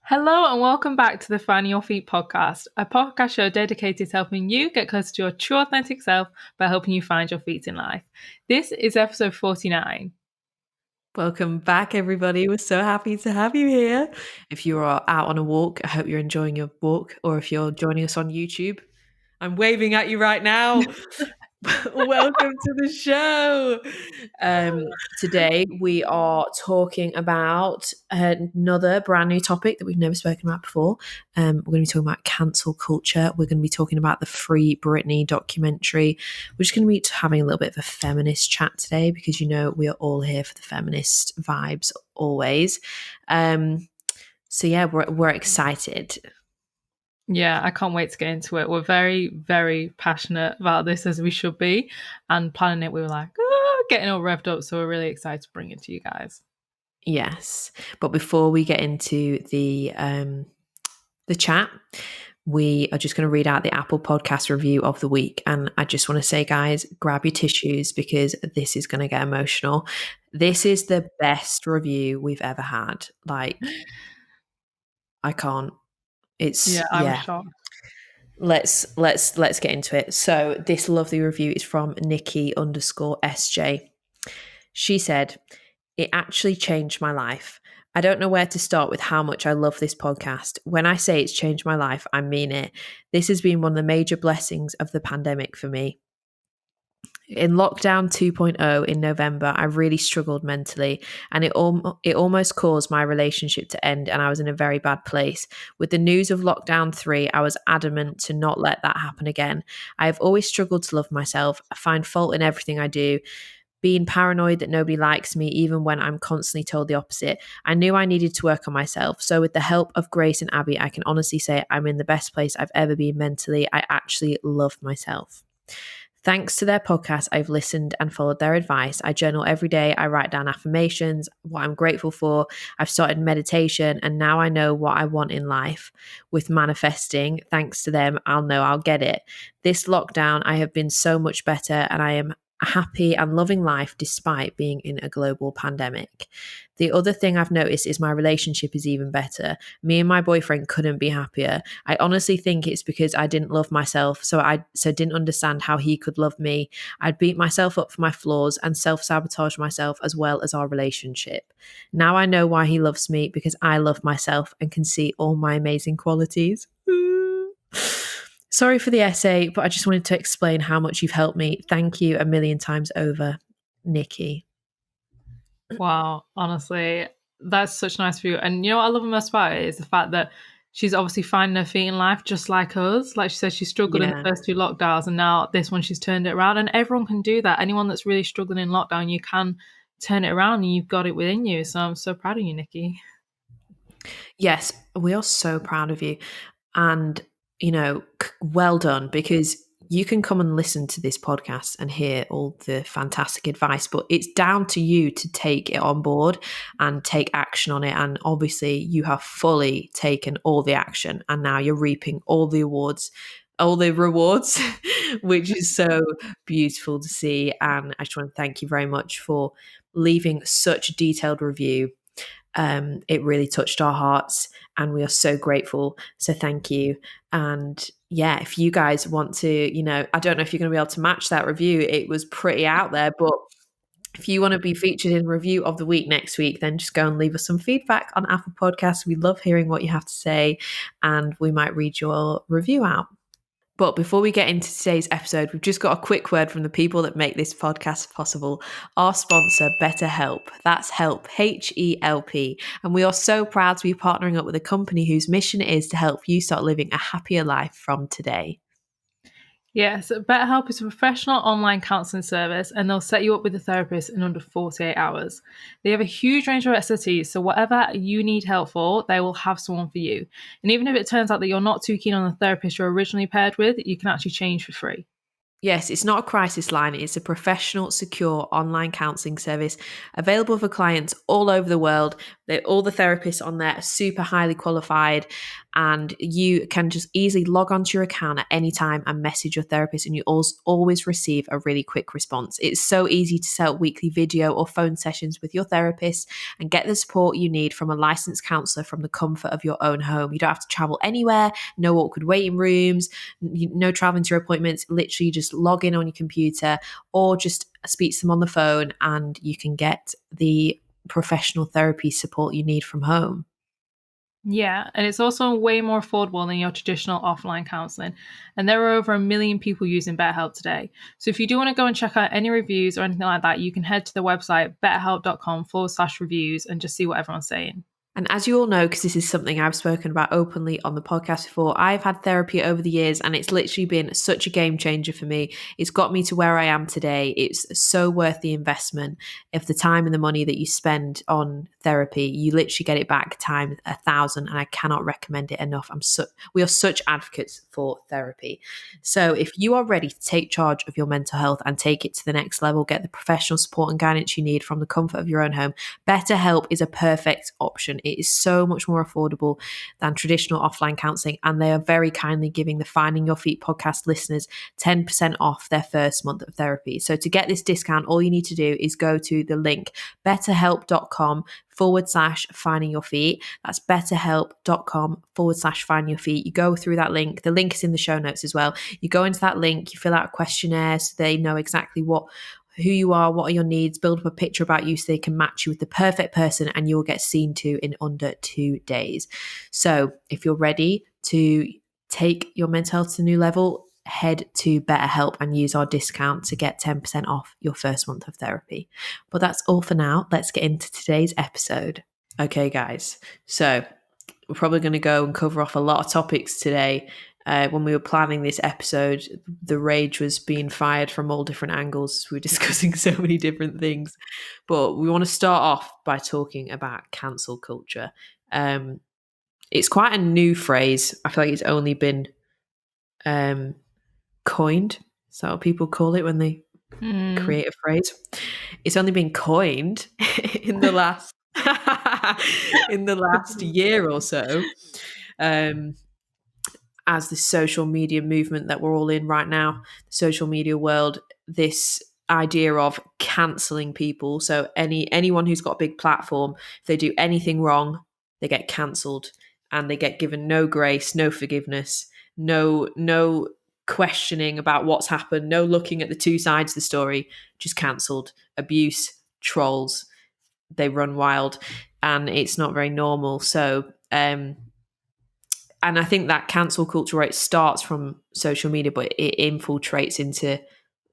Hello and welcome back to the Finding Your Feet podcast, a podcast show dedicated to helping you get closer to your true authentic self by helping you find your feet in life. This is episode 49. Welcome back, everybody. We're so happy to have you here. If you are out on a walk, I hope you're enjoying your walk, or if you're joining us on YouTube, I'm waving at you right now. Welcome to the show. Today we are talking about another brand new topic that we've never spoken about before. We're going to be talking about cancel culture. We're going to be talking about the Free Britney documentary. We're just going to be having a little bit of a feminist chat today because, you know, we are all here for the feminist vibes always. So yeah, we're excited. Yeah, I can't wait to get into it. We're very, very passionate about this, as we should be. And planning it, we were like, getting all revved up. So we're really excited to bring it to you guys. Yes. But before we get into the chat, we are just going to read out the Apple Podcast review of the week. And I just want to say, guys, grab your tissues because this is going to get emotional. This is the best review we've ever had. Like, I can't. It's I was shocked. Let's get into it. So this lovely review is from Nikki_SJ. She said, "It actually changed my life. I don't know where to start with how much I love this podcast. When I say it's changed my life, I mean it. This has been one of the major blessings of the pandemic for me. In lockdown 2.0 in November, I really struggled mentally, and it almost caused my relationship to end, and I was in a very bad place. With the news of lockdown 3, I was adamant to not let that happen again. I have always struggled to love myself. I find fault in everything I do, being paranoid that nobody likes me, even when I'm constantly told the opposite. I knew I needed to work on myself. So with the help of Grace and Abby, I can honestly say I'm in the best place I've ever been mentally. I actually love myself. Thanks to their podcast, I've listened and followed their advice. I journal every day. I write down affirmations, what I'm grateful for. I've started meditation, and now I know what I want in life. With manifesting, thanks to them, I'll know I'll get it. This lockdown, I have been so much better, and I am happy and loving life despite being in a global pandemic. The other thing I've noticed is my relationship is even better. Me and my boyfriend couldn't be happier. I honestly think it's because I didn't love myself, so didn't understand how he could love me. I'd beat myself up for my flaws and self-sabotage myself as well as our relationship. Now I know why he loves me, because I love myself and can see all my amazing qualities." Sorry for the essay, but I just wanted to explain how much you've helped me. Thank you a million times over, Nikki. Wow, honestly, that's such a nice view. And you know what I love most about it is the fact that she's obviously finding her feet in life just like us. Like she said, she struggled in the first 2 lockdowns, and now this one she's turned it around. And everyone can do that. Anyone that's really struggling in lockdown, you can turn it around, and you've got it within you. So I'm so proud of you, Nikki. Yes, we are so proud of you. And, you know, well done, because you can come and listen to this podcast and hear all the fantastic advice, but it's down to you to take it on board and take action on it. And obviously you have fully taken all the action, and now you're reaping all the rewards, which is so beautiful to see. And I just want to thank you very much for leaving such a detailed review. It really touched our hearts, and we are so grateful. So thank you. And yeah, if you guys want to, you know, I don't know if you're going to be able to match that review. It was pretty out there, but if you want to be featured in review of the week next week, then just go and leave us some feedback on Apple Podcasts. We love hearing what you have to say, and we might read your review out. But before we get into today's episode, we've just got a quick word from the people that make this podcast possible. Our sponsor, BetterHelp. That's help, H-E-L-P. And we are so proud to be partnering up with a company whose mission is to help you start living a happier life from today. Yes, BetterHelp is a professional online counselling service, and they'll set you up with a therapist in under 48 hours. They have a huge range of expertise, so whatever you need help for, they will have someone for you. And even if it turns out that you're not too keen on the therapist you're originally paired with, you can actually change for free. Yes, it's not a crisis line. It's a professional, secure online counselling service available for clients all over the world. All the therapists on there are super highly qualified, and you can just easily log onto your account at any time and message your therapist, and you always receive a really quick response. It's so easy to set up weekly video or phone sessions with your therapist and get the support you need from a licensed counselor from the comfort of your own home. You don't have to travel anywhere, no awkward waiting rooms, no traveling to your appointments. Literally just log in on your computer or just speak to them on the phone, and you can get the professional therapy support you need from home. Yeah, and it's also way more affordable than your traditional offline counseling. And there are over 1 million people using BetterHelp today. So if you do want to go and check out any reviews or anything like that, you can head to the website betterhelp.com/reviews and just see what everyone's saying. And as you all know, because this is something I've spoken about openly on the podcast before, I've had therapy over the years, and it's literally been such a game changer for me. It's got me to where I am today. It's so worth the investment of the time and the money that you spend on therapy. You literally get it back times 1,000, and I cannot recommend it enough. We are such advocates for therapy. So if you are ready to take charge of your mental health and take it to the next level, get the professional support and guidance you need from the comfort of your own home, BetterHelp is a perfect option. It is so much more affordable than traditional offline counseling, and they are very kindly giving the Finding Your Feet podcast listeners 10% off their first month of therapy. So to get this discount, all you need to do is go to the link betterhelp.com/finding your feet. That's betterhelp.com/finding your feet. You go through that link. The link is in the show notes as well. You go into that link, you fill out a questionnaire so they know exactly who you are, what are your needs, build up a picture about you so they can match you with the perfect person, and you'll get seen to in under 2 days. So if you're ready to take your mental health to a new level, head to BetterHelp and use our discount to get 10% off your first month of therapy. But that's all for now. Let's get into today's episode. Okay, guys. So we're probably going to go and cover off a lot of topics today. When we were planning this episode, the rage was being fired from all different angles. We were discussing so many different things. But we want to start off by talking about cancel culture. It's quite a new phrase. I feel like it's only been coined. Is that what people call it when they create a phrase? It's only been coined in the last year or so. As the social media movement that we're all in right now, the social media world, this idea of cancelling people. So anyone who's got a big platform, if they do anything wrong, they get cancelled, and they get given no grace, no forgiveness, no questioning about what's happened, no looking at the two sides of the story, just cancelled. Abuse, trolls, they run wild, and it's not very normal. So and I think that cancel culture, it starts from social media, but it infiltrates into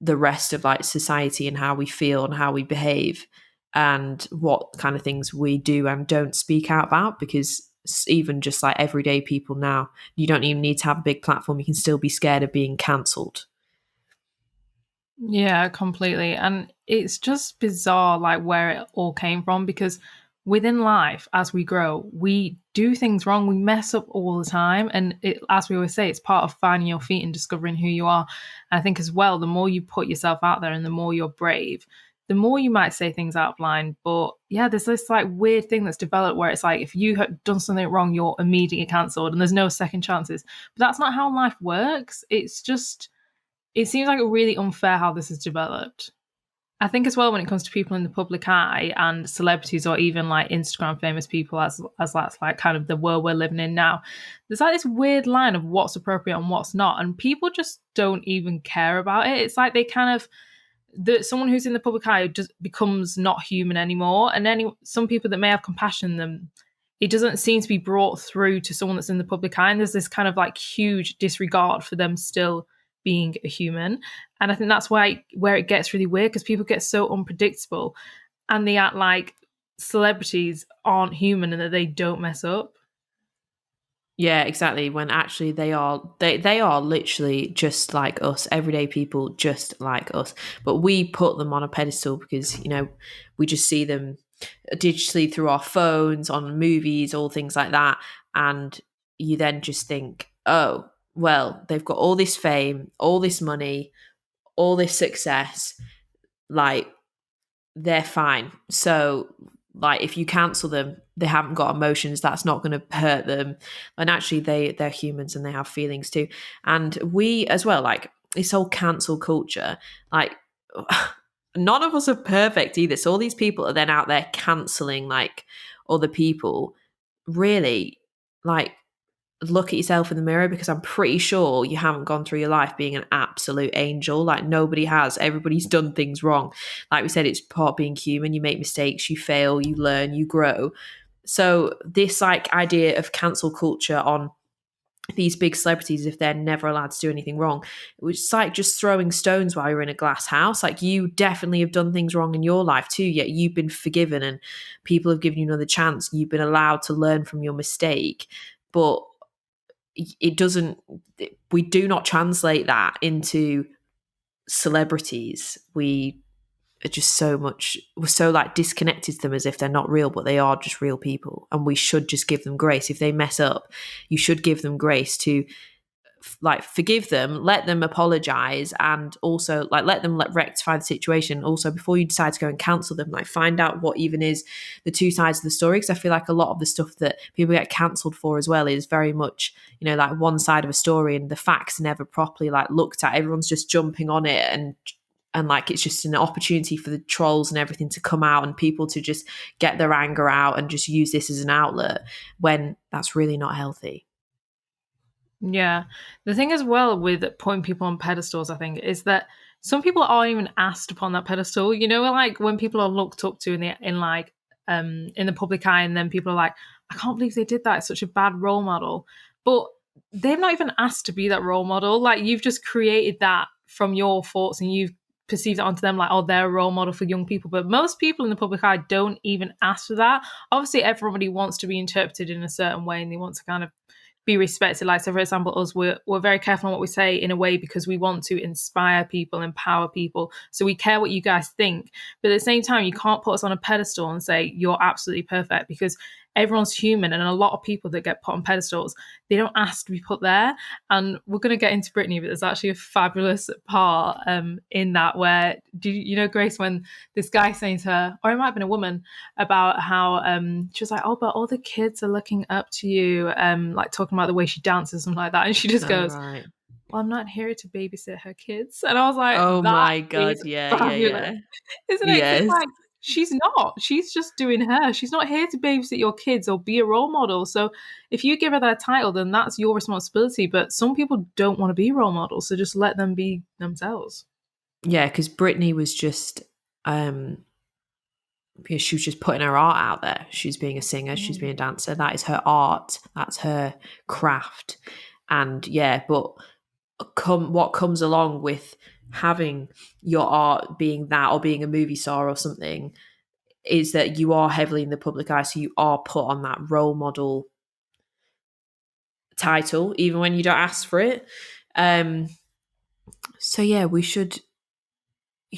the rest of like society and how we feel and how we behave and what kind of things we do and don't speak out about. Because even just like everyday people now, you don't even need to have a big platform. You can still be scared of being cancelled. Yeah, completely. And it's just bizarre, like where it all came from, because within life, as we grow, we do things wrong. We mess up all the time. And as we always say, it's part of finding your feet and discovering who you are. And I think as well, the more you put yourself out there and the more you're brave, the more you might say things out of line. But yeah, there's this like weird thing that's developed where it's like if you have done something wrong, you're immediately cancelled and there's no second chances. But that's not how life works. It seems like really unfair how this has developed. I think as well when it comes to people in the public eye and celebrities or even like Instagram famous people as that's like kind of the world we're living in now, there's like this weird line of what's appropriate and what's not, and people just don't even care about it. It's like they kind of someone who's in the public eye just becomes not human anymore, and some people that may have compassion in them, it doesn't seem to be brought through to someone that's in the public eye, and there's this kind of like huge disregard for them still being a human. And I think that's where it gets really weird, because people get so unpredictable and they act like celebrities aren't human and that they don't mess up. Yeah, exactly. When actually they are literally just like us, everyday people just like us. But we put them on a pedestal because, we just see them digitally through our phones, on movies, all things like that. And you then just think, oh, well, they've got all this fame, all this money, all this success, like they're fine. So like if you cancel them, they haven't got emotions, that's not going to hurt them. And actually they're humans and they have feelings too. And we as well, like this whole cancel culture, like none of us are perfect either. So all these people are then out there canceling like other people. Really, like look at yourself in the mirror, because I'm pretty sure you haven't gone through your life being an absolute angel. Like nobody has. Everybody's done things wrong. Like we said, it's part of being human. You make mistakes, you fail, you learn, you grow. So this like idea of cancel culture on these big celebrities, if they're never allowed to do anything wrong, it's like just throwing stones while you're in a glass house. Like you definitely have done things wrong in your life too, yet you've been forgiven and people have given you another chance. You've been allowed to learn from your mistake. But it doesn't, we do not translate that into celebrities. We are just we're so like disconnected to them as if they're not real, but they are just real people, and we should just give them grace. If they mess up, you should give them grace to like forgive them, let them apologize, and also like let them rectify the situation. Also, before you decide to go and cancel them, like find out what even is the two sides of the story, because I feel like a lot of the stuff that people get cancelled for as well is very much, you know, like one side of a story, and the facts are never properly like looked at. Everyone's just jumping on it, and like it's just an opportunity for the trolls and everything to come out and people to just get their anger out and just use this as an outlet, when that's really not healthy. Yeah. The thing as well with putting people on pedestals, I think, is that some people aren't even asked upon that pedestal. You know, like when people are looked up to in the public eye, and then people are like, I can't believe they did that. It's such a bad role model. But they've not even asked to be that role model. Like you've just created that from your thoughts, and you've perceived it onto them like, oh, they're a role model for young people. But most people in the public eye don't even ask for that. Obviously, everybody wants to be interpreted in a certain way, and they want to kind of be respected. Like, so for example, us, we're very careful on what we say in a way because we want to inspire people, empower people. So we care what you guys think. But at the same time, you can't put us on a pedestal and say you're absolutely perfect, because everyone's human, and a lot of people that get put on pedestals, they don't ask to be put there. And we're going to get into Brittany, but there's actually a fabulous part in that where, do you know, Grace, when this guy saying to her, or it might have been a woman, about how she was like, oh, but all the kids are looking up to you, like talking about the way she dances and like that, and she just goes, Right. well, I'm not here to babysit her kids. And I was like, Oh that my God. is Yeah, yeah, fabulous, yeah. isn't it? 'Cause it's Yes. like, she's not. She's just doing her. She's not here to babysit your kids or be a role model. So if you give her that title, then that's your responsibility. But some people don't want to be role models, so just let them be themselves. Yeah, because Brittany was just because she was just putting her art out there. She's being a singer, she's being a dancer. That is her art, that's her craft. And yeah, but what comes along with having your art being that, or being a movie star or something, is that you are heavily in the public eye. So you are put on that role model title, even when you don't ask for it. So yeah, you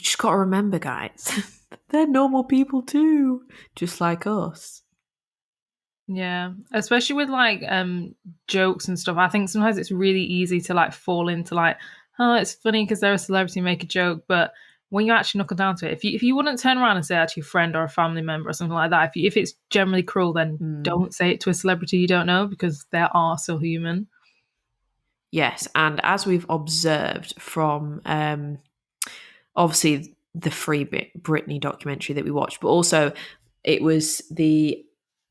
just got to remember, guys, they're normal people too, just like us. Yeah, especially with like jokes and stuff. I think sometimes it's really easy to like fall into like, oh, it's funny because they're a celebrity, make a joke. But when you actually knuckle down to it, if you wouldn't turn around and say that to your friend or a family member or something like that, if it's generally cruel, then don't say it to a celebrity you don't know, because they are still human. Yes, and as we've observed from obviously the Free Britney documentary that we watched, but also it was the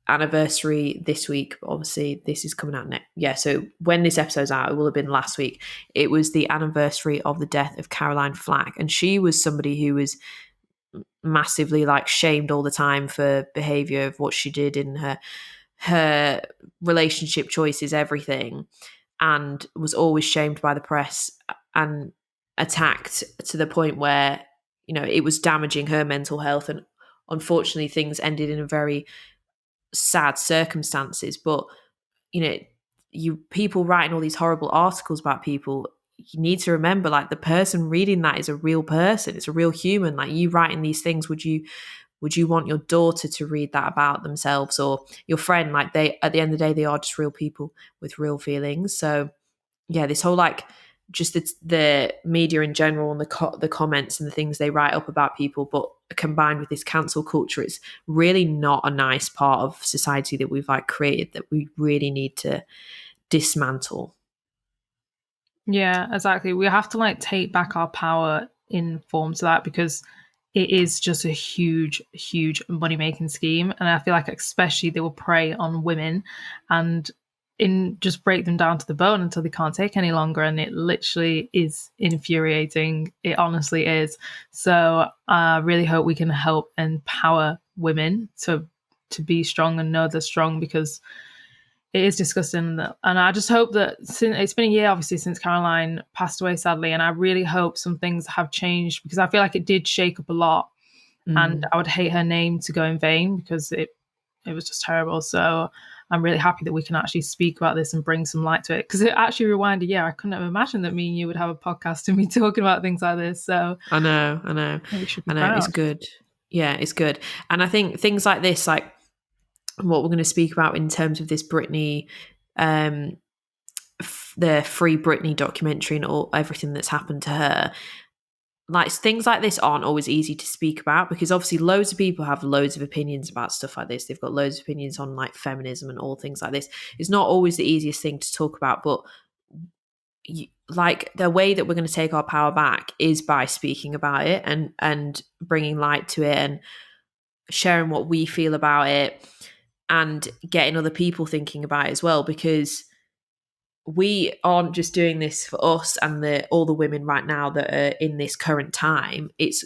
anniversary this week. Obviously, this is coming out next. Yeah, so when this episode's out, it will have been last week. It was the anniversary of the death of Caroline Flack, and she was somebody who was massively like shamed all the time for behavior of what she did in her relationship choices, everything, and was always shamed by the press and attacked to the point where, you know, it was damaging her mental health. And unfortunately, things ended in a very sad circumstances. But, you know, you people writing all these horrible articles about people, you need to remember, like, the person reading that is a real person. It's a real human. Like, you writing these things, would you want your daughter to read that about themselves, or your friend? Like, they, at the end of the day, they are just real people with real feelings. So yeah, this whole like just the media in general and the comments and the things they write up about people, but combined with this cancel culture, it's really not a nice part of society that we've like created that we really need to dismantle. Yeah, exactly. We have to like take back our power in forms of that, because it is just a huge, huge money making scheme. And I feel like especially they will prey on women and in just break them down to the bone until they can't take any longer. And it literally is infuriating. It honestly is. So I really hope we can help empower women to be strong and know they're strong, because it is disgusting. And I just hope that, since it's been a year obviously since Caroline passed away sadly, and I really hope some things have changed, because I feel like it did shake up a lot, and I would hate her name to go in vain, because it was just terrible. So I'm really happy that we can actually speak about this and bring some light to it, because it actually rewinded. Yeah, I couldn't have imagined that me and you would have a podcast and me talking about things like this. So I know we should be it's proud. good. Yeah, it's good. And I think things like this, like what we're going to speak about in terms of this Brittany, the Free Britney documentary and all everything that's happened to her, like things like this aren't always easy to speak about, because obviously loads of people have loads of opinions about stuff like this. They've got loads of opinions on like feminism and all things like this. It's not always the easiest thing to talk about, but like the way that we're going to take our power back is by speaking about it and bringing light to it and sharing what we feel about it and getting other people thinking about it as well, because we aren't just doing this for us and all the women right now that are in this current time. It's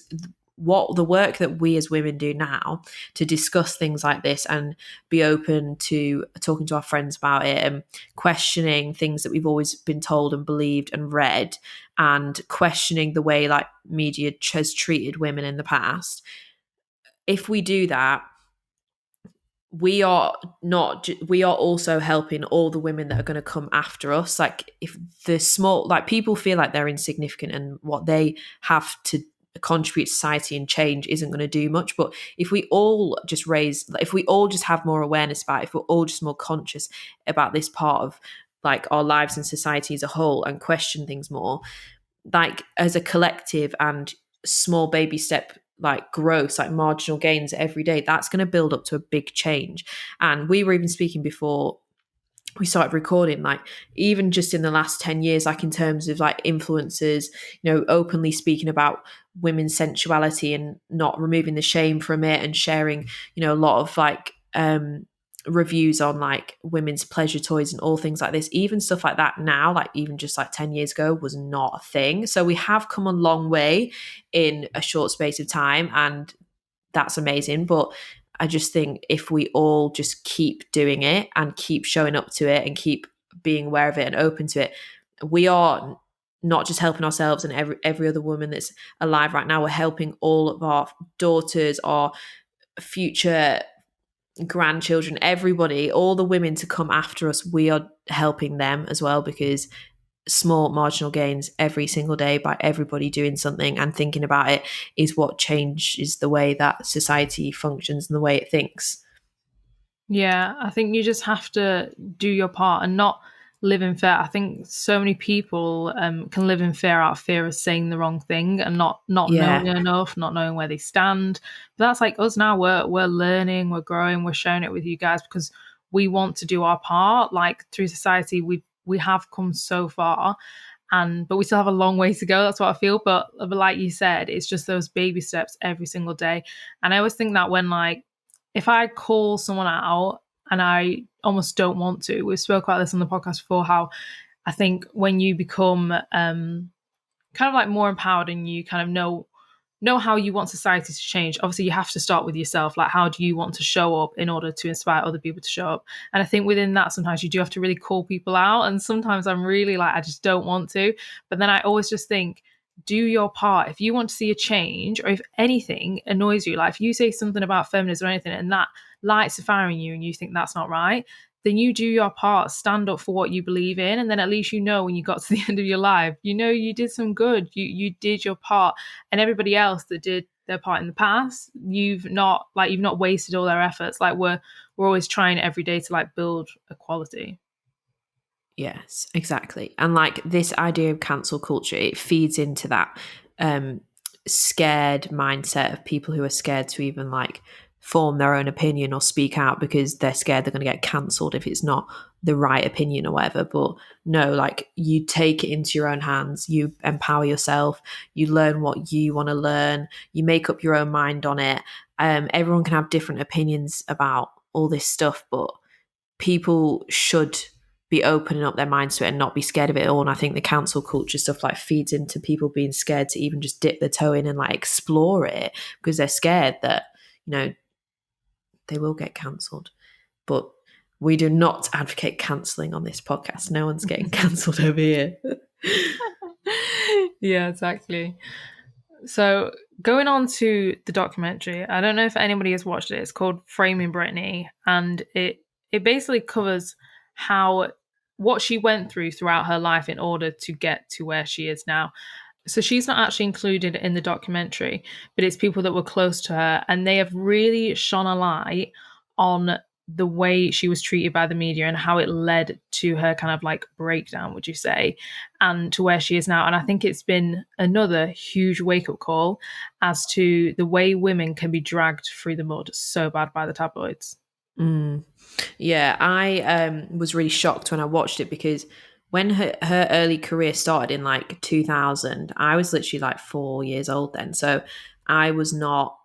what the work that we as women do now to discuss things like this and be open to talking to our friends about it and questioning things that we've always been told and believed and read, and questioning the way like media has treated women in the past. If we do that, we are not we are also helping all the women that are going to come after us. Like if the small, like people feel like they're insignificant and what they have to contribute to society and change isn't going to do much, but if we all just if we all just have more awareness about it, if we're all just more conscious about this part of like our lives and society as a whole and question things more, like as a collective and small baby step, like growth, like marginal gains every day, that's going to build up to a big change. And we were even speaking before we started recording, like even just in the last 10 years, like in terms of like influencers, openly speaking about women's sensuality and not removing the shame from it, and sharing, a lot of like reviews on like women's pleasure toys and all things like this, even stuff like that now, like even just like 10 years ago was not a thing. So we have come a long way in a short space of time, and that's amazing. But I just think if we all just keep doing it and keep showing up to it and keep being aware of it and open to it, we are not just helping ourselves and every other woman that's alive right now. We're helping all of our daughters, our future grandchildren, everybody, all the women to come after us. We are helping them as well, because small marginal gains every single day by everybody doing something and thinking about it is what changes the way that society functions and the way it thinks. Yeah, I think you just have to do your part and not live in fear. I think so many people can live in fear out of fear of saying the wrong thing and not Yeah. knowing enough, not knowing where they stand. But that's like us now. We're learning, we're growing, we're sharing it with you guys because we want to do our part. Like through society, we have come so far, but we still have a long way to go. That's what I feel. But like you said, it's just those baby steps every single day. And I always think that when like if I call someone out and I almost don't want to, we've spoke about this on the podcast before, how I think when you become kind of like more empowered and you kind of know how you want society to change, obviously you have to start with yourself. Like how do you want to show up in order to inspire other people to show up? And I think within that sometimes you do have to really call people out, and sometimes I'm really like I just don't want to, but then I always just think do your part. If you want to see a change, or if anything annoys you, like if you say something about feminism or anything and that lights a fire in you and you think that's not right, then you do your part, stand up for what you believe in, and then at least when you got to the end of your life, you did some good. You did your part, and everybody else that did their part in the past, you've not wasted all their efforts. Like we're always trying every day to like build equality. Yes, exactly. And like this idea of cancel culture, it feeds into that um scared mindset of people who are scared to even like form their own opinion or speak out because they're scared they're going to get cancelled if it's not the right opinion or whatever. But no, like you take it into your own hands, you empower yourself, you learn what you want to learn, you make up your own mind on it. Everyone can have different opinions about all this stuff, but people should be opening up their minds to it and not be scared of it all. And I think the cancel culture stuff like feeds into people being scared to even just dip their toe in and like explore it because they're scared that, you know, they will get cancelled. But we do not advocate cancelling on this podcast. No one's getting cancelled over here. Yeah, exactly. So going on to the documentary, I don't know if anybody has watched it. It's called Framing Britney, and it basically covers how what she went through throughout her life in order to get to where she is now. So she's not actually included in the documentary, but it's people that were close to her, and they have really shone a light on the way she was treated by the media and how it led to her kind of like breakdown, would you say, and to where she is now. And I think it's been another huge wake up call as to the way women can be dragged through the mud so bad by the tabloids. Mm. Yeah, I was really shocked when I watched it because when her early career started in like 2000, I was literally like 4 years old then. So I was not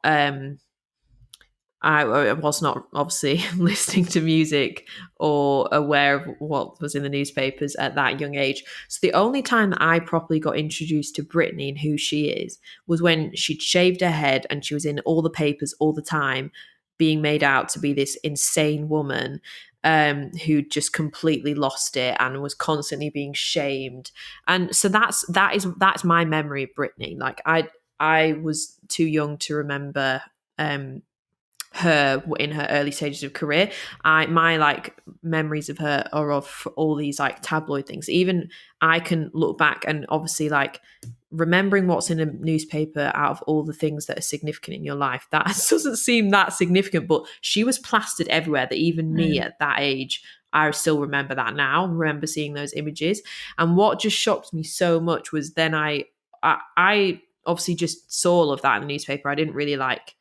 I was not obviously listening to music or aware of what was in the newspapers at that young age. So the only time that I properly got introduced to Brittany and who she is was when she'd shaved her head and she was in all the papers all the time, being made out to be this insane woman who just completely lost it and was constantly being shamed. And so that's my memory of Brittany. Like I was too young to remember her in her early stages of career. My like memories of her are of all these like tabloid things. Even I can look back and obviously like remembering what's in a newspaper out of all the things that are significant in your life, that doesn't seem that significant, but she was plastered everywhere that even me Mm. at that age, I still remember that now, remember seeing those images. And what just shocked me so much was then I obviously just saw all of that in the newspaper. I didn't really like,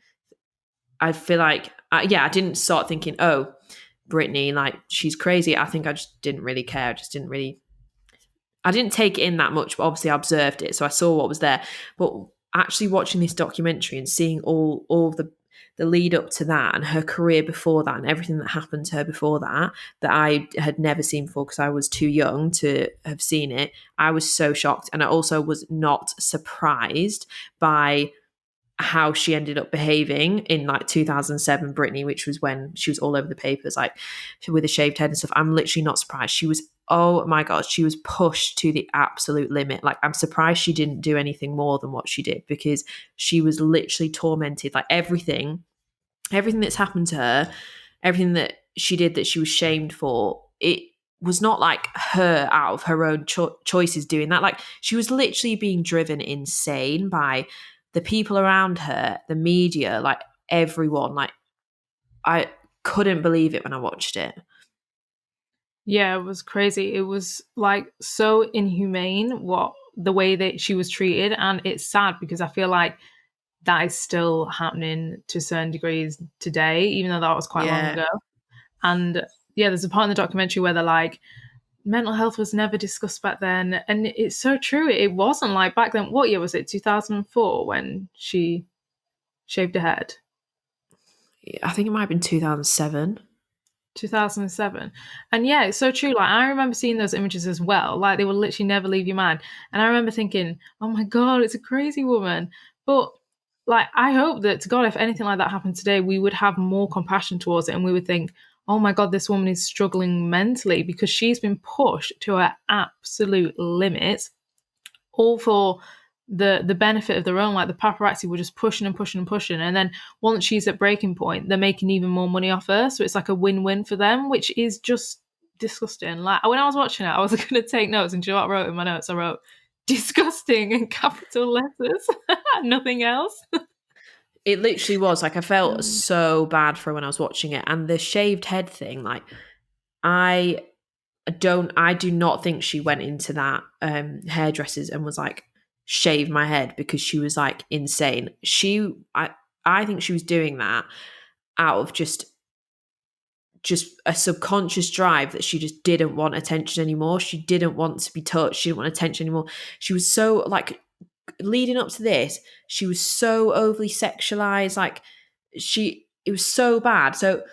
I feel like, I didn't start thinking, oh, Brittany, like she's crazy. I think I just didn't really care. I didn't take it in that much, but obviously I observed it. So I saw what was there. But actually watching this documentary and seeing all of the lead up to that and her career before that and everything that happened to her before that, that I had never seen before because I was too young to have seen it, I was so shocked. And I also was not surprised by how she ended up behaving in like 2007 Brittany, which was when she was all over the papers, like with a shaved head and stuff. I'm literally not surprised. She was, oh my god, she was pushed to the absolute limit. Like I'm surprised she didn't do anything more than what she did because she was literally tormented. Like everything that's happened to her, everything that she did that she was shamed for, it was not like her out of her own choices doing that. Like she was literally being driven insane by the people around her, the media, like everyone. Like I couldn't believe it when I watched it. Yeah, it was crazy. It was like so inhumane what the way that she was treated, and it's sad because I feel like that is still happening to certain degrees today, even though that was quite long Yeah. ago. And yeah, there's a part in the documentary where they're like, mental health was never discussed back then, and it's so true. It wasn't like back then. What year was it? 2004 when she shaved her head. I think it might have been 2007. 2007. And yeah, it's so true. Like I remember seeing those images as well. Like they will literally never leave your mind. And I remember thinking, oh my God, it's a crazy woman. But like I hope that to God, if anything like that happened today, we would have more compassion towards it and we would think, oh my God, this woman is struggling mentally because she's been pushed to her absolute limits, all for the benefit of their own. Like the paparazzi were just pushing and pushing and pushing, and then once she's at breaking point, they're making even more money off her. So it's like a win-win for them, which is just disgusting. Like when I was watching it, I was going to take notes, and do you know what I wrote in my notes? I wrote disgusting in capital letters, nothing else. It literally was like I felt so bad for her when I was watching it. And the shaved head thing, like I I do not think she went into that hairdressers and was like, shave my head, because she was like insane. I think she was doing that out of just a subconscious drive that she just didn't want attention anymore. She didn't want to be touched. She didn't want attention anymore. She was so like, leading up to this, she was so overly sexualized. Like, it was so bad. So,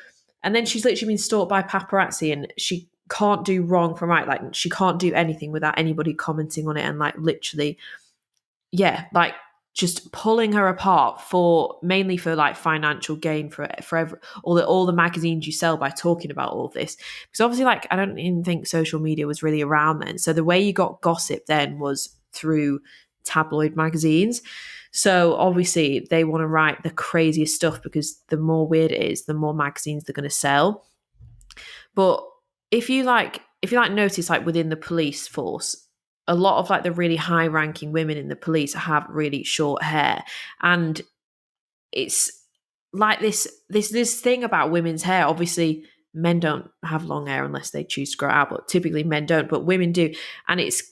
and then she's literally been stalked by paparazzi, and she can't do wrong from right. Like, she can't do anything without anybody commenting on it, and like literally, yeah, like just pulling her apart for mainly for like financial gain for all the magazines you sell by talking about all of this. Because obviously, like, I don't even think social media was really around then. So the way you got gossip then was through tabloid magazines. So obviously they want to write the craziest stuff, because the more weird it is, the more magazines they're going to sell. But if you notice, like, within the police force, a lot of like the really high ranking women in the police have really short hair. And it's like this thing about women's hair. Obviously men don't have long hair unless they choose to grow it out, but typically men don't, but women do. And it's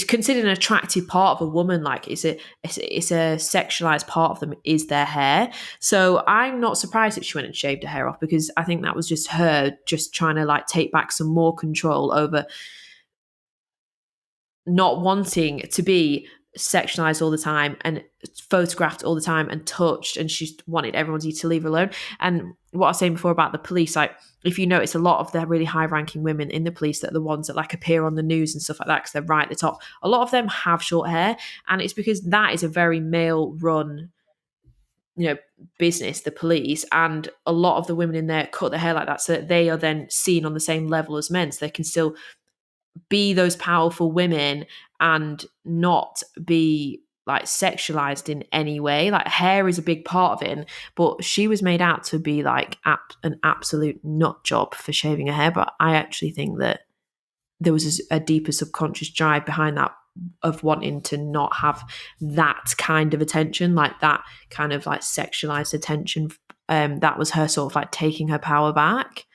considered an attractive part of a woman. Like, it's a sexualized part of them is their hair. So I'm not surprised if she went and shaved her hair off, because I think that was just her just trying to like take back some more control over not wanting to be sexualized all the time and photographed all the time and touched, and she wanted everyone to leave her alone. And what I was saying before about the police, like, if you notice, a lot of the really high ranking women in the police that are the ones that like appear on the news and stuff like that, because they're right at the top, a lot of them have short hair. And it's because that is a very male run, business, the police. And a lot of the women in there cut their hair like that, so that they are then seen on the same level as men, so they can still be those powerful women and not be like sexualized in any way. Like, hair is a big part of it, but she was made out to be like an absolute nut job for shaving her hair. But I actually think that there was a deeper subconscious drive behind that, of wanting to not have that kind of attention, like that kind of like sexualized attention. That was her sort of like taking her power back.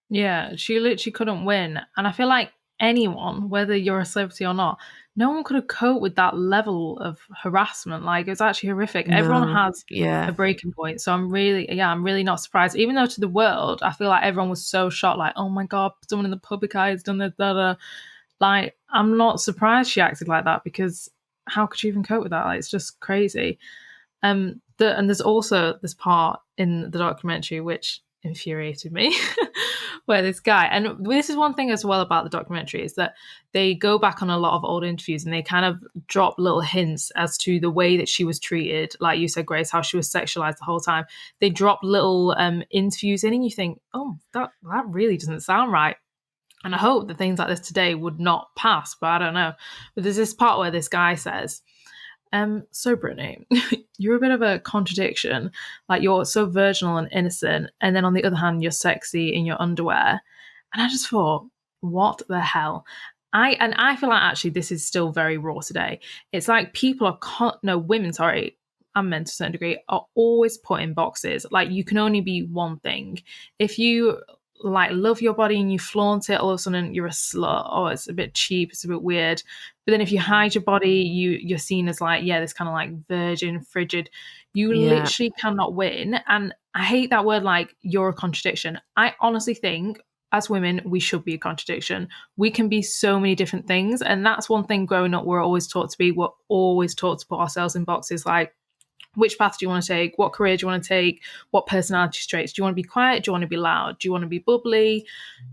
Yeah, she literally couldn't win. And I feel like anyone, whether you're a celebrity or not, no one could have coped with that level of harassment. Like, it was actually horrific. Everyone No, has yeah, a breaking point. So I'm really not surprised. Even though to the world, I feel like everyone was so shocked, like, oh my God, someone in the public eye has done this, da, da. Like, I'm not surprised she acted like that, because how could you even cope with that? Like, it's just crazy. And there's also this part in the documentary which infuriated me, where this guy, and this is one thing as well about the documentary, is that they go back on a lot of old interviews and they kind of drop little hints as to the way that she was treated. Like you said, Grace, how she was sexualized the whole time. They drop little interviews in, and you think, oh, that really doesn't sound right. And I hope that things like this today would not pass, but I don't know. But there's this part where this guy says, so Brittany, you're a bit of a contradiction. Like, you're so virginal and innocent, and then on the other hand, you're sexy in your underwear. And I just thought, what the hell? I feel like actually this is still very raw today. It's like people are women, sorry, and men to a certain degree, are always put in boxes. Like, you can only be one thing. If you like love your body and you flaunt it, all of a sudden you're a slut. Oh, it's a bit cheap, it's a bit weird. But then if you hide your body, you're seen as like, yeah, this kind of like virgin, frigid. You yeah. literally cannot win. And I hate that word, like, you're a contradiction. I honestly think as women, we should be a contradiction. We can be so many different things. And that's one thing growing up, we're always taught to be. We're always taught to put ourselves in boxes, like, which path do you want to take? What career do you want to take? What personality traits? Do you want to be quiet? Do you want to be loud? Do you want to be bubbly?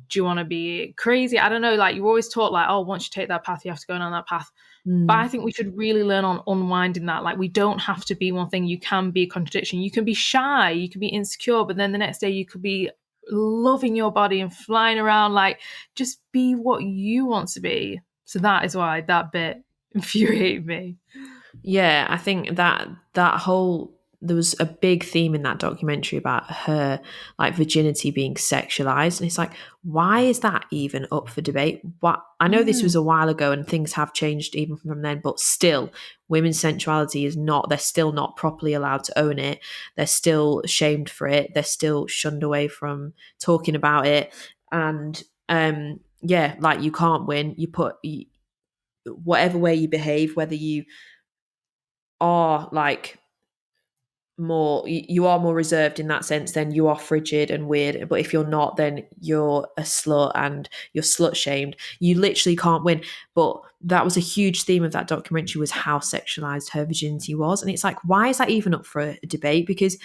Do you want to be crazy? I don't know. Like, you're always taught, like, oh, once you take that path, you have to go down that path. But I think we should really learn on unwinding that. Like, we don't have to be one thing. You can be a contradiction. You can be shy. You can be insecure. But then the next day you could be loving your body and flying around. Like, just be what you want to be. So that is why that bit infuriated me. Yeah, I think that whole, there was a big theme in that documentary about her like virginity being sexualized, and it's like, why is that even up for debate? What, I know this was a while ago and things have changed even from then, but still, women's sensuality is not, they're still not properly allowed to own it. They're still shamed for it. They're still shunned away from talking about it. And yeah, like you can't win. Whatever way you behave, whether you are like you are more reserved in that sense, then you are frigid and weird. But if you're not, then you're a slut and you're slut shamed. You literally can't win. But that was a huge theme of that documentary, was how sexualized her virginity was. And it's like, why is that even up for a debate? Because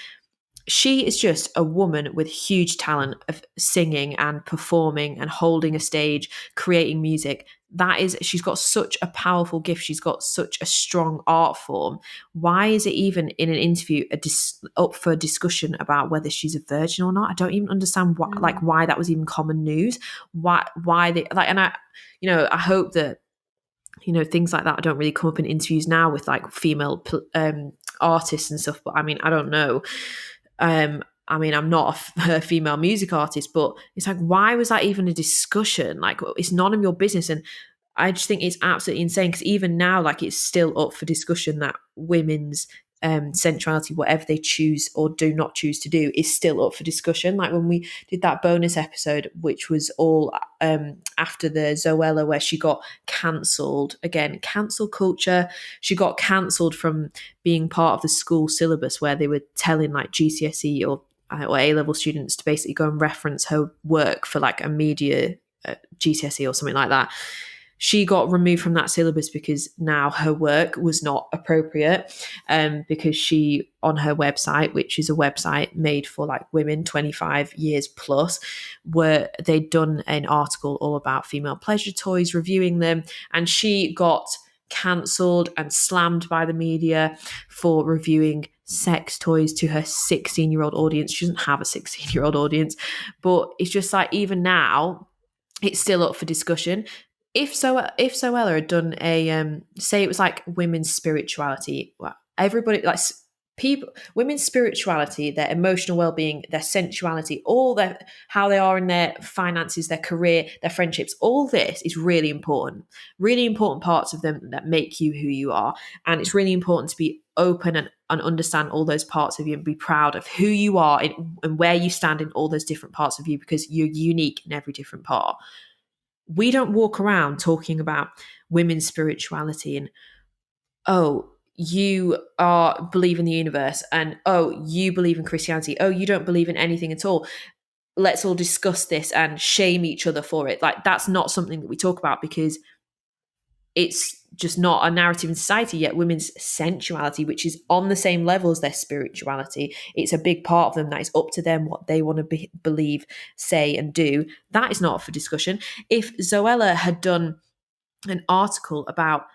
she is just a woman with huge talent of singing and performing and holding a stage, creating music. She's got such a powerful gift. She's got such a strong art form. Why is it even in an interview up for discussion about whether she's a virgin or not? I don't even understand why that was even common news. Why they like, and I hope that, things like that don't really come up in interviews now with like female artists and stuff. But I mean, I don't know. I'm not a female music artist, but it's like, why was that even a discussion? Like, it's none of your business. And I just think it's absolutely insane, because even now, like, it's still up for discussion that women's sensuality, whatever they choose or do not choose to do, is still up for discussion. Like when we did that bonus episode, which was all after the Zoella, where she got cancelled, again, cancel culture. She got cancelled from being part of the school syllabus, where they were telling like GCSE or A-level students to basically go and reference her work for like a media GCSE or something like that. She got removed from that syllabus because now her work was not appropriate, because she, on her website, which is a website made for like women 25 years plus, they'd done an article all about female pleasure toys, reviewing them, and she got cancelled and slammed by the media for reviewing sex toys to her 16-year-old audience. She doesn't have a 16-year-old audience, but it's just like, even now, it's still up for discussion. If Zoella had done a say it was like women's spirituality, well, everybody like people, women's spirituality, their emotional well-being, their sensuality, all their how they are in their finances, their career, their friendships, all this is really important parts of them that make you who you are. And it's really important to be open and understand all those parts of you and be proud of who you are and where you stand in all those different parts of you, because you're unique in every different part. We don't walk around talking about women's spirituality and, oh, you believe in the universe, and, oh, you believe in Christianity, oh, you don't believe in anything at all. Let's all discuss this and shame each other for it. Like, that's not something that we talk about, because it's just not a narrative in society. Yet women's sensuality, which is on the same level as their spirituality, it's a big part of them that is up to them, what they want to believe, say and do. That is not up for discussion. If Zoella had done an article about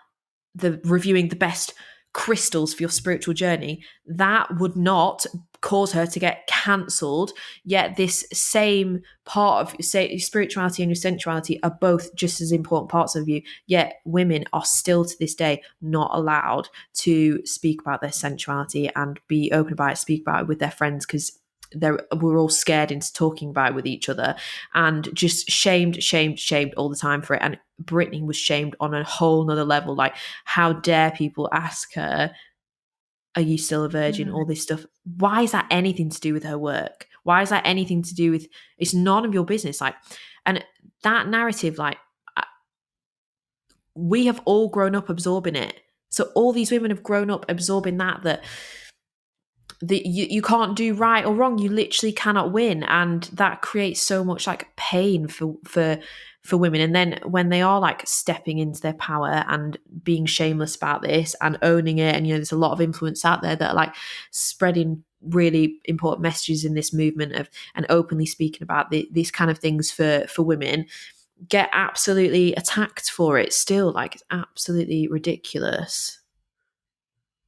reviewing the best crystals for your spiritual journey, that would not cause her to get cancelled. Yet this same part of, say, spirituality and your sensuality are both just as important parts of you, yet women are still to this day not allowed to speak about their sensuality and be open about it, speak about it with their friends, because we're all scared into talking about it with each other, and just shamed all the time for it. And Brittany was shamed on a whole nother level. Like, how dare people ask her, are you still a virgin? All this stuff. Why is that anything to do with her work? Why is that anything to do with, it's none of your business. Like, and that narrative, like, we have all grown up absorbing it. So all these women have grown up absorbing that you can't do right or wrong. You literally cannot win, and that creates so much like pain for women. And then when they are like stepping into their power and being shameless about this and owning it, and there's a lot of influence out there that are like spreading really important messages in this movement of and openly speaking about these kind of things for women, get absolutely attacked for it still. Like, it's absolutely ridiculous.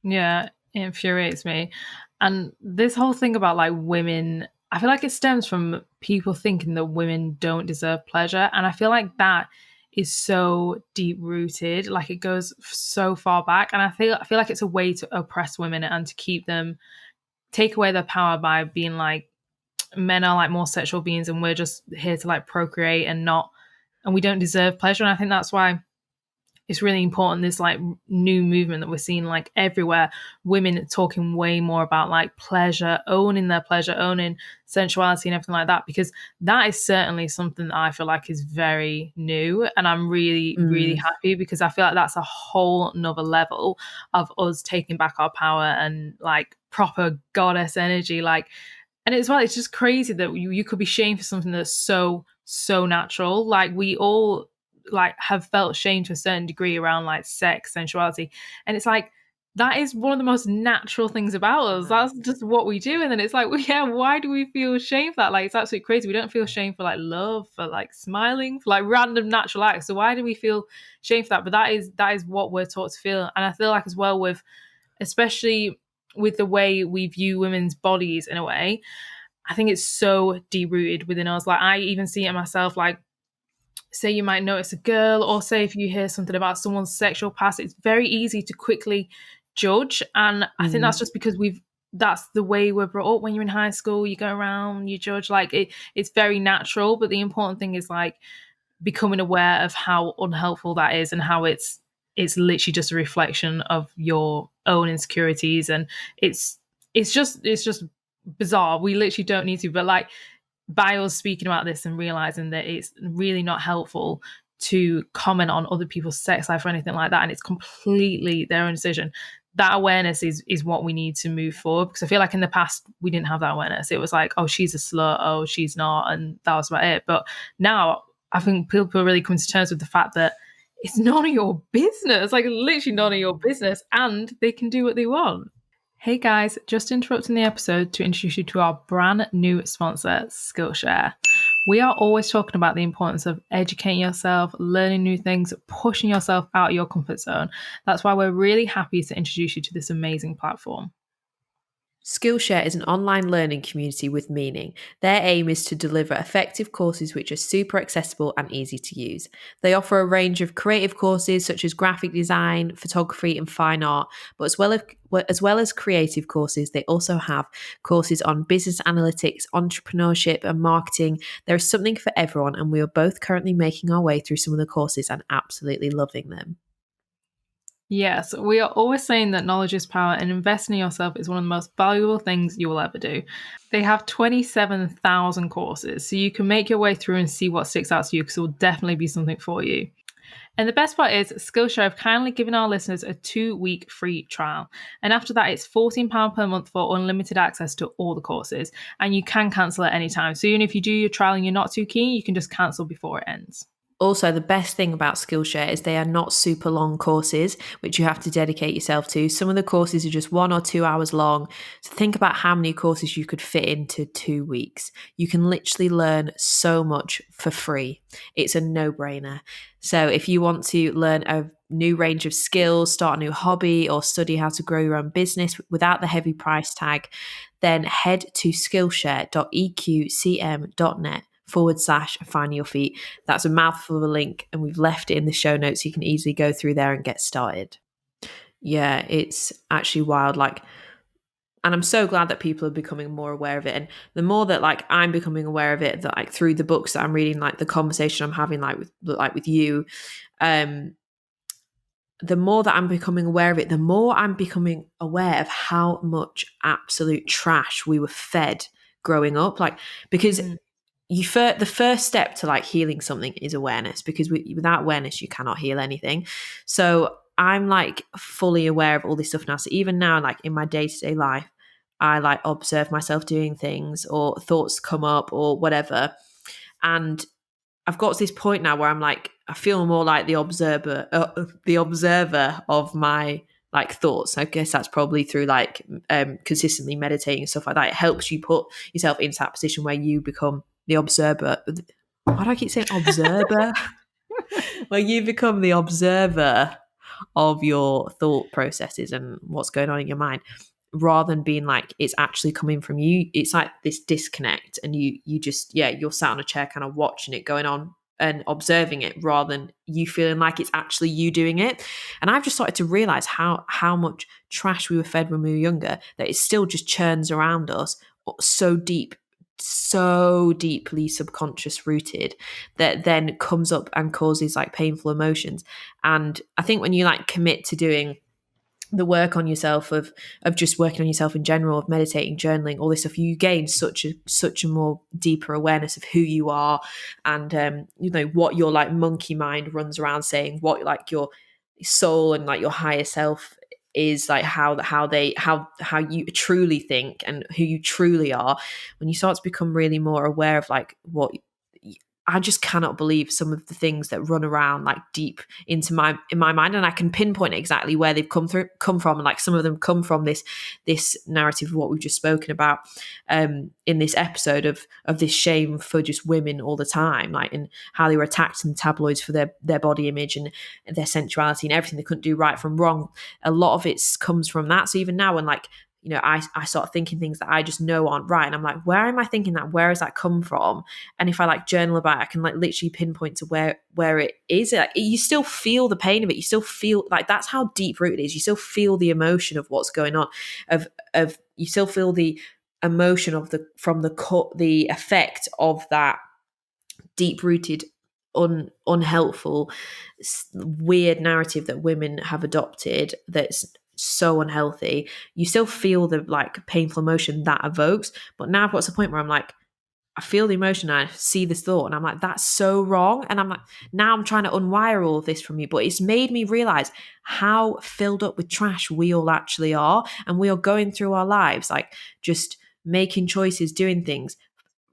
Yeah, it infuriates me. And this whole thing about like women, I feel like it stems from people thinking that women don't deserve pleasure. And I feel like that is so deep rooted. Like, it goes so far back. And I feel like it's a way to oppress women and to take away their power by being like, men are like more sexual beings and we're just here to like procreate and we don't deserve pleasure. And I think that's why it's really important, this like new movement that we're seeing like everywhere, women talking way more about like pleasure, owning their pleasure, owning sensuality and everything like that, because that is certainly something that I feel like is very new, and I'm really really Mm. happy, because I feel like that's a whole nother level of us taking back our power and like proper goddess energy, like. And as well, it's just crazy that you could be shamed for something that's so natural. Like we all like have felt shame to a certain degree around like sex, sensuality, and it's like that is one of the most natural things about us. That's just what we do. And then it's like, well, yeah, why do we feel shame for that? Like it's absolutely crazy. We don't feel shame for like love, for like smiling, for like random natural acts. So why do we feel shame for that? But that is what we're taught to feel. And I feel like as well with, especially with the way we view women's bodies in a way, I think it's so deep rooted within us. Like I even see it myself, like say you might notice a girl, or say if you hear something about someone's sexual past, it's very easy to quickly judge. And I think that's Mm. just because that's the way we're brought up. When you're in high school, you go around, you judge, like it's very natural. But the important thing is like becoming aware of how unhelpful that is, and how it's literally just a reflection of your own insecurities. And it's just bizarre. We literally don't need to, but like by us speaking about this and realizing that it's really not helpful to comment on other people's sex life or anything like that, and it's completely their own decision, that awareness is what we need to move forward. Because I feel like in the past we didn't have that awareness. It was like, oh, she's a slut, oh, she's not, and that was about it. But now I think people are really coming to terms with the fact that it's none of your business, like literally none of your business, and they can do what they want. Hey guys, just interrupting the episode to introduce you to our brand new sponsor, Skillshare. We are always talking about the importance of educating yourself, learning new things, pushing yourself out of your comfort zone. That's why we're really happy to introduce you to this amazing platform. Skillshare is an online learning community with meaning. Their aim is to deliver effective courses which are super accessible and easy to use. They offer a range of creative courses such as graphic design, photography, and fine art, but as well as creative courses, they also have courses on business analytics, entrepreneurship, and marketing. There is something for everyone, and we are both currently making our way through some of the courses and absolutely loving them. Yes, we are always saying that knowledge is power, and investing in yourself is one of the most valuable things you will ever do. They have 27,000 courses, so you can make your way through and see what sticks out to you, because it will definitely be something for you. And the best part is, Skillshare have kindly given our listeners a 2-week free trial. And after that, it's £14 per month for unlimited access to all the courses. And you can cancel at any time. So even if you do your trial and you're not too keen, you can just cancel before it ends. Also, the best thing about Skillshare is they are not super long courses, which you have to dedicate yourself to. Some of the courses are just 1 or 2 hours long. So think about how many courses you could fit into 2 weeks. You can literally learn so much for free. It's a no-brainer. So if you want to learn a new range of skills, start a new hobby, or study how to grow your own business without the heavy price tag, then head to skillshare.eqcm.net/find your feet. That's a mouthful of a link, and we've left it in the show notes so you can easily go through there and get started. Yeah, it's actually wild. Like, and I'm so glad that people are becoming more aware of it. And the more that like I'm becoming aware of it, that like through the books that I'm reading, like the conversation I'm having with you, um, the more that I'm becoming aware of it, the more I'm becoming aware of how much absolute trash we were fed growing up. Like, because Mm. the first step to like healing something is awareness, because without awareness you cannot heal anything. So I'm like fully aware of all this stuff now. So even now, like in my day-to-day life, I like observe myself doing things, or thoughts come up or whatever, and I've got to this point now where I'm like, I feel more like the observer of my like thoughts. I guess that's probably through like consistently meditating and stuff like that. It helps you put yourself into that position where you become the observer. Why do I keep saying observer? Where you become the observer of your thought processes and what's going on in your mind, rather than being like it's actually coming from you. It's like this disconnect, and you just, yeah, you're sat on a chair kind of watching it going on and observing it, rather than you feeling like it's actually you doing it. And I've just started to realize how much trash we were fed when we were younger, that it still just churns around us so deep so deeply subconscious rooted that then comes up and causes like painful emotions. And I think when you like commit to doing the work on yourself of just working on yourself in general, of meditating, journaling, all this stuff, you gain such a more deeper awareness of who you are, and you know, what your like monkey mind runs around saying, what like your soul and like your higher self is like, how you truly think and who you truly are. When you start to become really more aware of like what, I just cannot believe some of the things that run around like deep into my mind, and I can pinpoint exactly where they've come from, and like some of them come from this narrative of what we've just spoken about in this episode of this shame for just women all the time, like, and how they were attacked in the tabloids for their body image and their sensuality and everything they couldn't do right from wrong. A lot of it comes from that. So even now, when like, you know, I start thinking things that I just know aren't right, and I'm like, where am I thinking that? Where has that come from? And if I like journal about it, I can like literally pinpoint to where it is. Like, you still feel the pain of it. You still feel like, that's how deep rooted it is. You still feel the emotion of what's going on. Of you still feel the emotion of the effect of that deep rooted unhelpful weird narrative that women have adopted, that's so unhealthy. You still feel the like painful emotion that evokes, but now I've got to the point where I'm like, I feel the emotion, I see this thought, and I'm like, that's so wrong. And I'm like, now I'm trying to unwire all of this from you. But it's made me realize how filled up with trash we all actually are. And we are going through our lives, like just making choices, doing things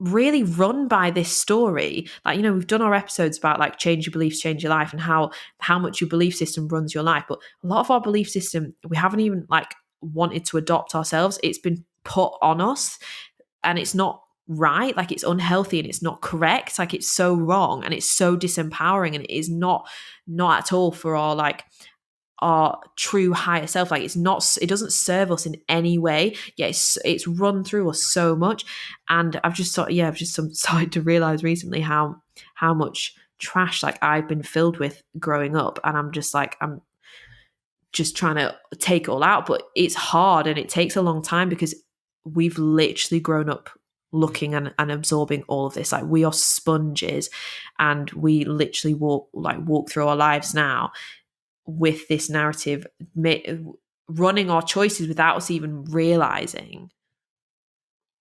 really run by this story. Like, you know, we've done our episodes about like change your beliefs, change your life, and how much your belief system runs your life. But a lot of our belief system, we haven't even like wanted to adopt ourselves. It's been put on us, and it's not right. Like, it's unhealthy and it's not correct. Like, it's so wrong and it's so disempowering, and it is not at all for our true higher self. Like, it doesn't serve us in any way. Yeah, it's run through us so much. And I've just started to realize recently how much trash like I've been filled with growing up, and I'm just trying to take it all out. But it's hard and it takes a long time, because we've literally grown up looking and absorbing all of this. Like, we are sponges, and we literally walk through our lives now with this narrative running our choices without us even realizing.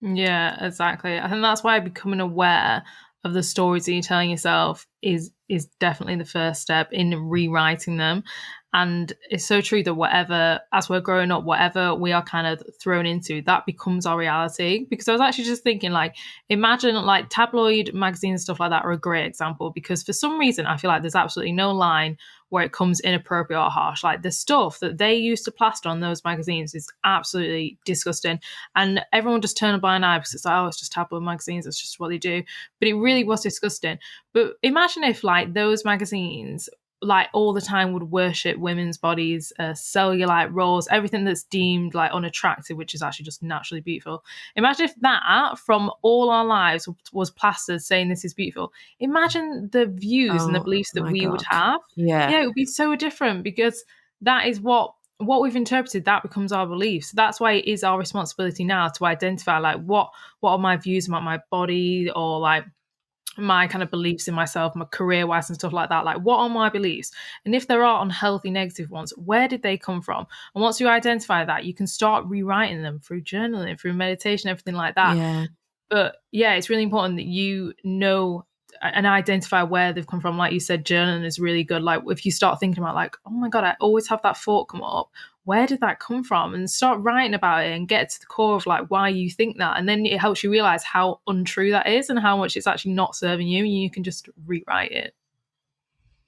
Yeah, exactly. I think that's why becoming aware of the stories that you're telling yourself is definitely the first step in rewriting them. And it's so true that whatever, as we're growing up, whatever we are kind of thrown into, that becomes our reality. Because I was actually just thinking, like, imagine like tabloid magazines, stuff like that are a great example, because for some reason I feel like there's absolutely no line where it comes inappropriate or harsh. Like, the stuff that they used to plaster on those magazines is absolutely disgusting. And everyone just turned a blind eye because it's like, oh, it's just tabloid magazines, it's just what they do. But it really was disgusting. But imagine if like those magazines like all the time would worship women's bodies, cellulite, rolls, everything that's deemed like unattractive, which is actually just naturally beautiful. Imagine if that from all our lives was plastered saying this is beautiful. Imagine the views and the Oh beliefs that my we would god. have. Yeah. Yeah, it would be so different, because that is what we've interpreted, that becomes our beliefs. That's why it is our responsibility now to identify like what are my views about my body, or like my kind of beliefs in myself, my career wise and stuff like that. Like, what are my beliefs? And if there are unhealthy, negative ones, where did they come from? And once you identify that, you can start rewriting them through journaling, through meditation, everything like that. Yeah. But yeah, it's really important that you know and identify where they've come from. Like you said, journaling is really good. Like, if you start thinking about like, oh my God, I always have that thought come up. Where did that come from? And start writing about it and get to the core of like why you think that. And then it helps you realize how untrue that is and how much it's actually not serving you. And you can just rewrite it.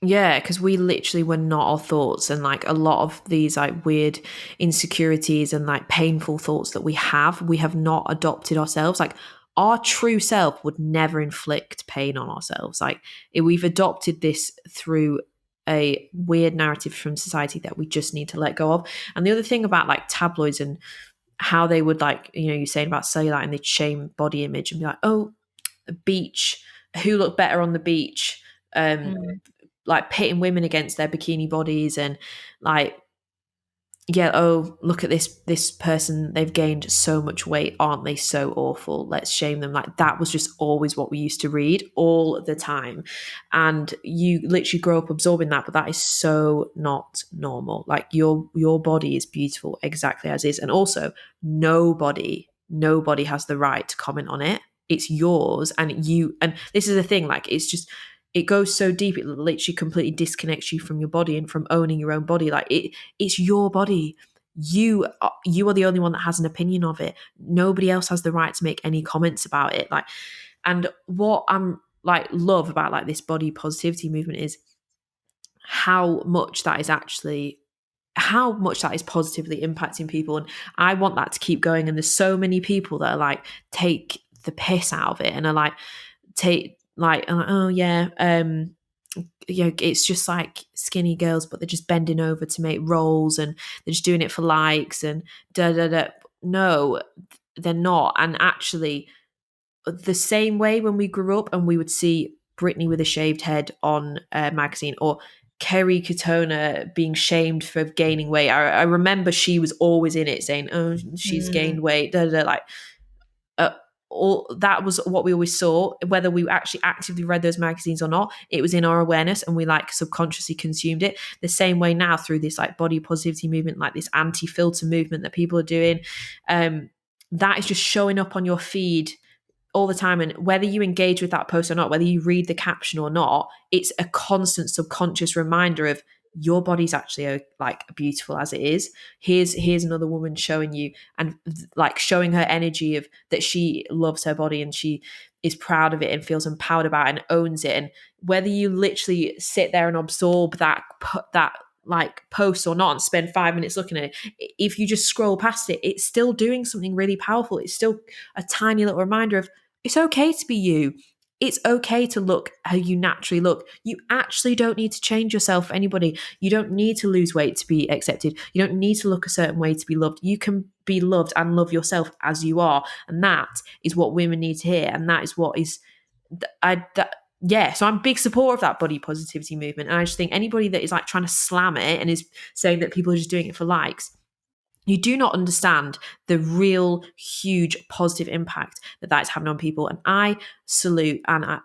Yeah, because we literally were not our thoughts, and like a lot of these like weird insecurities and like painful thoughts that we have not adopted ourselves. Like, our true self would never inflict pain on ourselves. Like, we've adopted this through a weird narrative from society that we just need to let go of. And the other thing about like tabloids and how they would, like, you know, you're saying about cellulite, and they'd shame body image and be like, oh, the beach, who looked better on the beach? Mm. Like pitting women against their bikini bodies, and like yeah, oh, look at this person, they've gained so much weight, aren't they so awful, let's shame them. Like, that was just always what we used to read all the time, and you literally grow up absorbing that. But that is so not normal. Like, your body is beautiful exactly as is, and also nobody has the right to comment on it. It's yours, and this is the thing, like, it's just, it goes so deep, it literally completely disconnects you from your body and from owning your own body. Like, it's your body. You are the only one that has an opinion of it. Nobody else has the right to make any comments about it. Like, and what I'm like love about like this body positivity movement is how much that is actually, how much that is positively impacting people. And I want that to keep going. And there's so many people that are like, take the piss out of it and are like, oh yeah, it's just like skinny girls, but they're just bending over to make rolls and they're just doing it for likes and da da da. No, they're not. And actually, the same way when we grew up and we would see Brittany with a shaved head on a magazine, or Kerry Katona being shamed for gaining weight. I remember she was always in it saying, "Oh, she's gained weight." Da, da, da, like, uh, all that was what we always saw, whether we actually actively read those magazines or not. It was in our awareness and we like subconsciously consumed it. The same way now through this like body positivity movement, like this anti-filter movement that people are doing, that is just showing up on your feed all the time. And whether you engage with that post or not, whether you read the caption or not, it's a constant subconscious reminder of your body's actually like beautiful as it is. Here's another woman showing you, and like showing her energy of that she loves her body and she is proud of it and feels empowered about it and owns it. And whether you literally sit there and absorb that like post or not and spend 5 minutes looking at it, if you just scroll past it, it's still doing something really powerful. It's still a tiny little reminder of it's okay to be you. It's okay to look how you naturally look. You actually don't need to change yourself for anybody. You don't need to lose weight to be accepted. You don't need to look a certain way to be loved. You can be loved and love yourself as you are. And that is what women need to hear. And that is what is, yeah, so I'm a big supporter of that body positivity movement. And I just think anybody that is like trying to slam it and is saying that people are just doing it for likes, you do not understand the real huge positive impact that is having on people. And I salute and I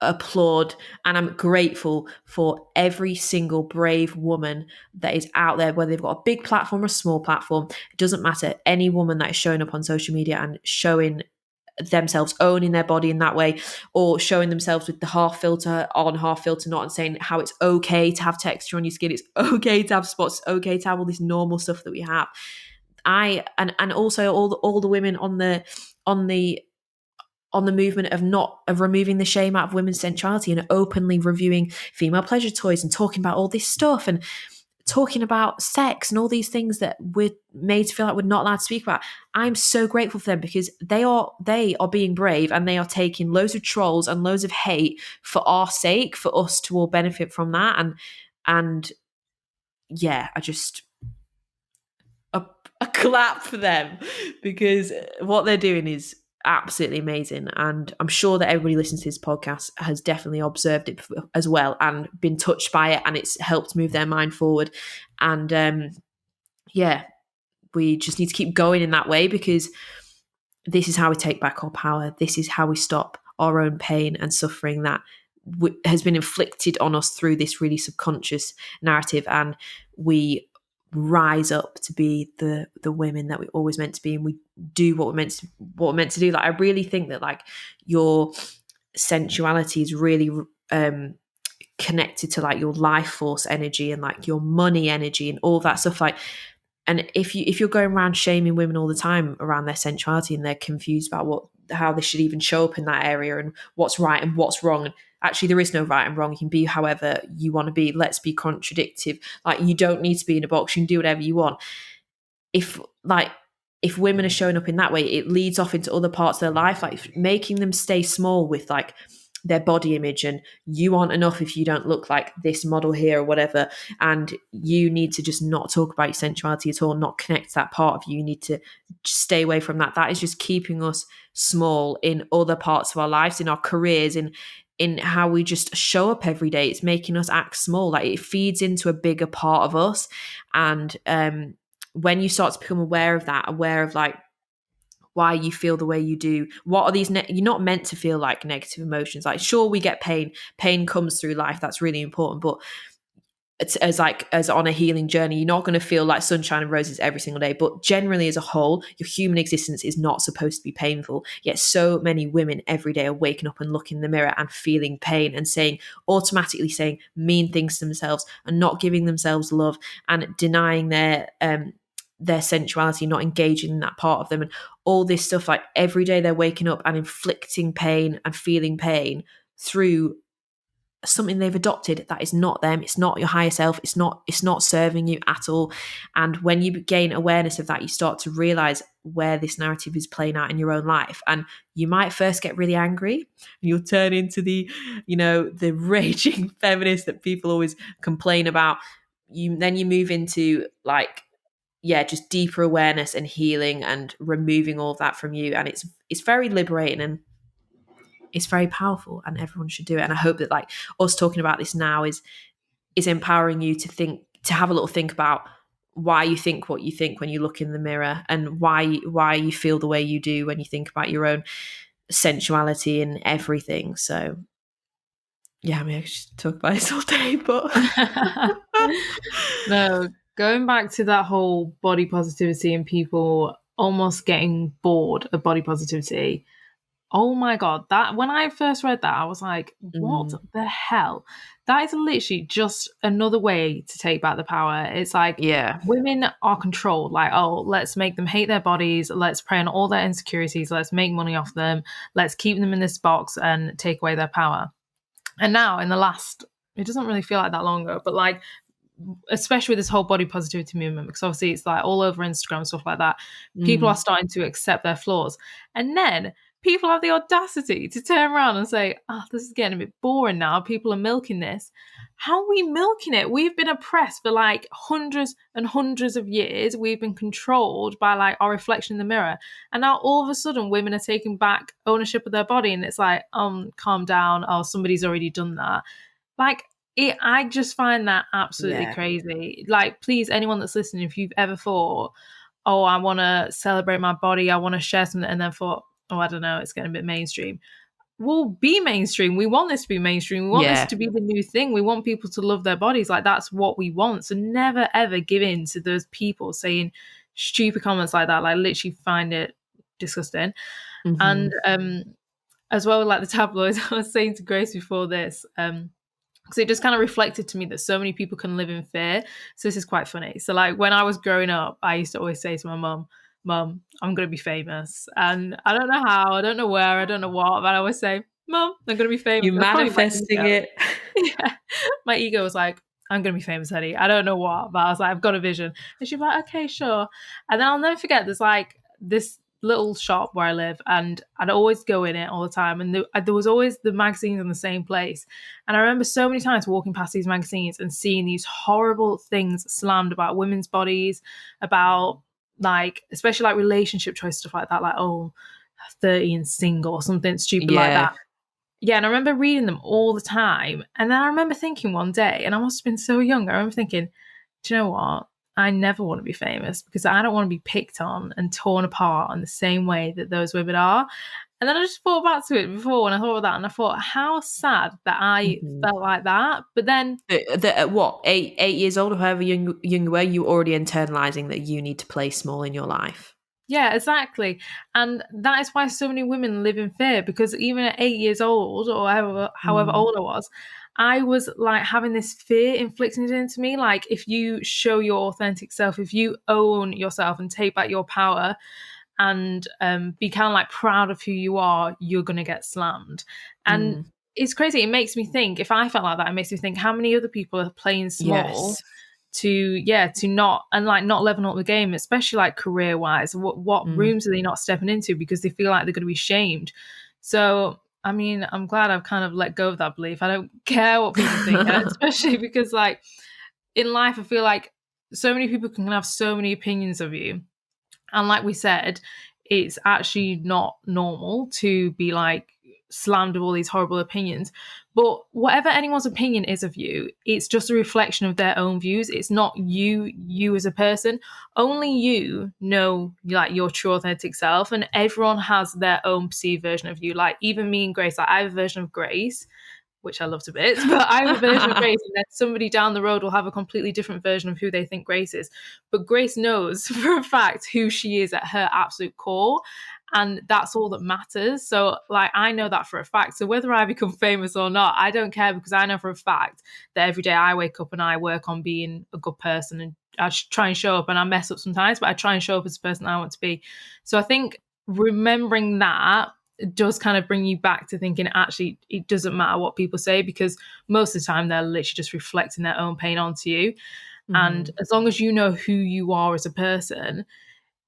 applaud and I'm grateful for every single brave woman that is out there, whether they've got a big platform or a small platform. It doesn't matter. Any woman that is showing up on social media and showing themselves, owning their body in that way, or showing themselves with the half filter on, half filter not, and saying how it's okay to have texture on your skin, it's okay to have spots, it's okay to have all this normal stuff that we have. And also all the women on the movement of removing the shame out of women's sensuality and openly reviewing female pleasure toys and talking about all this stuff and talking about sex and all these things that we're made to feel like we're not allowed to speak about. I'm so grateful for them because they are being brave and they are taking loads of trolls and loads of hate for our sake, for us to all benefit from that. And yeah, I just a clap for them because what they're doing is absolutely amazing. And I'm sure that everybody listening to this podcast has definitely observed it as well and been touched by it, and it's helped move their mind forward. And yeah, we just need to keep going in that way because this is how we take back our power. This is how we stop our own pain and suffering that has been inflicted on us through this really subconscious narrative, and we rise up to be the women that we always meant to be, and we do what we're meant to do. Like, I really think that like your sensuality is really connected to like your life force energy and like your money energy and all that stuff. Like, and if you're going around shaming women all the time around their sensuality and they're confused about how they should even show up in that area and what's right and what's wrong, and actually there is no right and wrong. You can be however you want to be. Let's be contradictive. Like, you don't need to be in a box. You can do whatever you want. If women are showing up in that way, it leads off into other parts of their life, like making them stay small with like their body image, and you aren't enough if you don't look like this model here or whatever, and you need to just not talk about your sensuality at all, not connect to that part of you. You need to stay away from that. That is just keeping us small in other parts of our lives, in our careers, in how we just show up every day. It's making us act small. Like, it feeds into a bigger part of us. And when you start to become aware of that, aware of like why you feel the way you do, what are these you're not meant to feel like negative emotions. Like, sure, we get pain comes through life, that's really important, but it's as on a healing journey, you're not going to feel like sunshine and roses every single day. But generally, as a whole, your human existence is not supposed to be painful. Yet so many women every day are waking up and looking in the mirror and feeling pain and automatically saying mean things to themselves and not giving themselves love and denying their sensuality, not engaging in that part of them, and all this stuff. Like, every day they're waking up and inflicting pain and feeling pain through something they've adopted that is not them. It's not your higher self. It's not serving you at all. And when you gain awareness of that, you start to realize where this narrative is playing out in your own life. And you might first get really angry. You'll turn into the raging feminist that people always complain about. Then you move into like, yeah, just deeper awareness and healing and removing all of that from you. And it's very liberating, and it's very powerful, and everyone should do it. And I hope that like us talking about this now is empowering you to have a little think about why you think what you think when you look in the mirror, and why you feel the way you do when you think about your own sensuality and everything. So yeah, I mean, I should talk about this all day, but No, going back to that whole body positivity and people almost getting bored of body positivity. Oh my God, that when I first read that, I was like, what the hell? That is literally just another way to take back the power. It's like yeah, women are controlled. Like, oh, let's make them hate their bodies. Let's prey on all their insecurities. Let's make money off them. Let's keep them in this box and take away their power. And now it doesn't really feel like that long ago, but like, especially with this whole body positivity movement, because obviously it's like all over Instagram and stuff like that, people are starting to accept their flaws. And then people have the audacity to turn around and say, oh, this is getting a bit boring now. People are milking this. How are we milking it? We've been oppressed for like hundreds and hundreds of years. We've been controlled by like our reflection in the mirror. And now all of a sudden women are taking back ownership of their body. And it's like, calm down. Oh, somebody's already done that. Like, I just find that absolutely crazy. Like, please, anyone that's listening, if you've ever thought, oh, I want to celebrate my body, I want to share something, and then thought, oh, I don't know, it's getting a bit mainstream. We'll be mainstream. We want this to be mainstream. We want this to be the new thing. We want people to love their bodies. Like, that's what we want. So never, ever give in to those people saying stupid comments like that. Like, literally find it disgusting. And as well, like the tabloids, I was saying to Grace before this, because it just kind of reflected to me that so many people can live in fear. So this is quite funny. So like when I was growing up, I used to always say to my mum, I'm going to be famous. And I don't know how, I don't know where, I don't know what, but I always say, Mum, I'm going to be famous. you're manifesting it. Yeah. My ego was like, I'm going to be famous, honey. I don't know what, but I was like, I've got a vision. And she's like, okay, sure. And then I'll never forget, there's like this little shop where I live, and I'd always go in it all the time, and there was always the magazines in the same place. And I remember so many times walking past these magazines and seeing these horrible things slammed about women's bodies, about like, especially like relationship choice stuff like that, like, oh, 30 and single or something stupid like that. Yeah, and I remember reading them all the time. And then I remember thinking one day, and I must have been so young, I remember thinking, do you know what? I never want to be famous, because I don't want to be picked on and torn apart in the same way that those women are. And then I just thought back to it before when I thought of that, and I thought, how sad that I felt like that. But then At what, 8 years old, or however young you were, you already internalizing that you need to play small in your life. yeah, exactly. And that is why so many women live in fear, because even at 8 years old, or however old I was like having this fear inflicted into me. Like, if you show your authentic self, if you own yourself and take back your power and be kind of like proud of who you are, you're going to get slammed. And it's crazy. It makes me think, if I felt like that, it makes me think how many other people are playing small to not level up the game, especially like career wise. What rooms are they not stepping into because they feel like they're going to be shamed? So I mean, I'm glad I've kind of let go of that belief. I don't care what people think, and especially because like in life, I feel like so many people can have so many opinions of you, and like we said, it's actually not normal to be like slammed with all these horrible opinions. But whatever anyone's opinion is of you, it's just a reflection of their own views. It's not you as a person. Only you know like your true authentic self, and everyone has their own perceived version of you. Like even me and Grace, like I have a version of Grace, which I love to bits, but I have a version of Grace, and then somebody down the road will have a completely different version of who they think Grace is. But Grace knows for a fact who she is at her absolute core. And that's all that matters. So, like, I know that for a fact. So, whether I become famous or not, I don't care, because I know for a fact that every day I wake up and I work on being a good person, and I try and show up, and I mess up sometimes, but I try and show up as the person I want to be. So, I think remembering that does kind of bring you back to thinking actually it doesn't matter what people say, because most of the time they're literally just reflecting their own pain onto you. And as long as you know who you are as a person,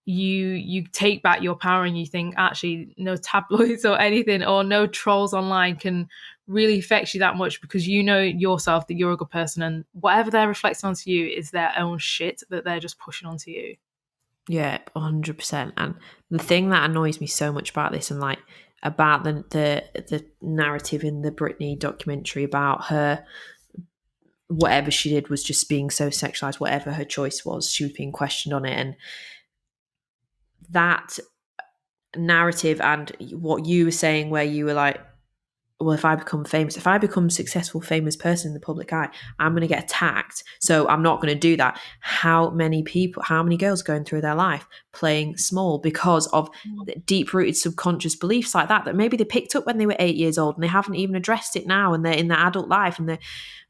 you take back your power, and you think actually no tabloids or anything or no trolls online can really affect you that much, because you know yourself that you're a good person, and whatever they're reflecting onto you is their own shit that they're just pushing onto you. Yeah, 100%. And the thing that annoys me so much about this, and like about the narrative in the Britney documentary about her, whatever she did was just being so sexualized, whatever her choice was, she was being questioned on it. And that narrative, and what you were saying, where you were like, well, if I become famous, if I become a successful, famous person in the public eye, I'm going to get attacked. So I'm not going to do that. How many people, how many girls going through their life playing small because of deep-rooted subconscious beliefs like that maybe they picked up when they were 8 years old, and they haven't even addressed it now, and they're in their adult life, and